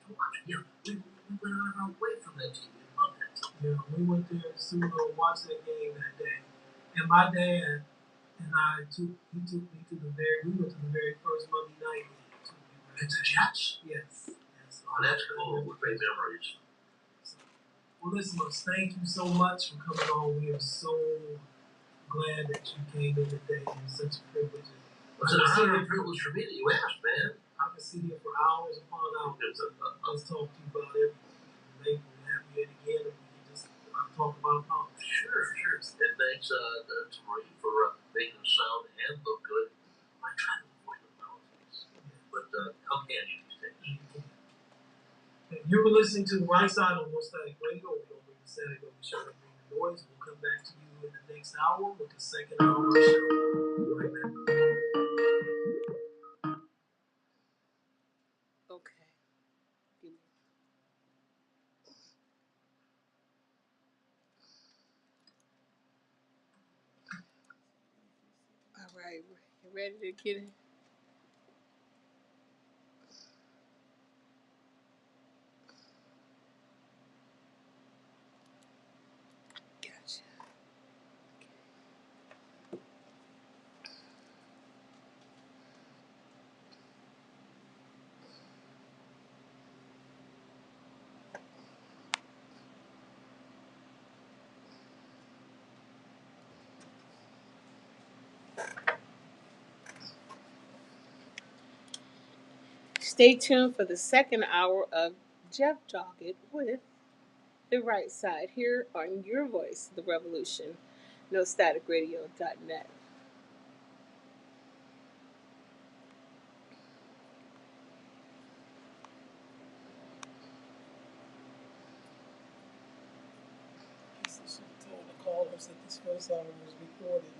to watch. Yeah, we went out of our way from that team. We loved that team. Yeah, we went there to watch that game that day. And my dad and I he took me to we went to the very first Monday night game. It's the Jets? Yes. Oh, that's cool. What great memories. Well, listen, thank you so much for coming on. We are so glad that you came in today. It's such a privilege. It's an honor and privilege for me that you asked, man. I can sit here for hours upon hours. Let's talk to you about everything. Maybe we'll have you in again and we can just talk about politics. Sure. And thanks to Marie for making us sound and look good. I try to avoid the politics. But how can you these days? You've been listening to the Right Side on One Static Radio. We don't bring the static, but we shut up the noise. We'll come back to you in the next hour with the second hour of the show. Right now. Okay. All right. You ready to get it? Gotcha. Stay tuned for the second hour of Jeff Doggett with The Right Side here on your voice, The Revolution, NoStaticRadio.net. I should have told the callers that this first hour was recorded.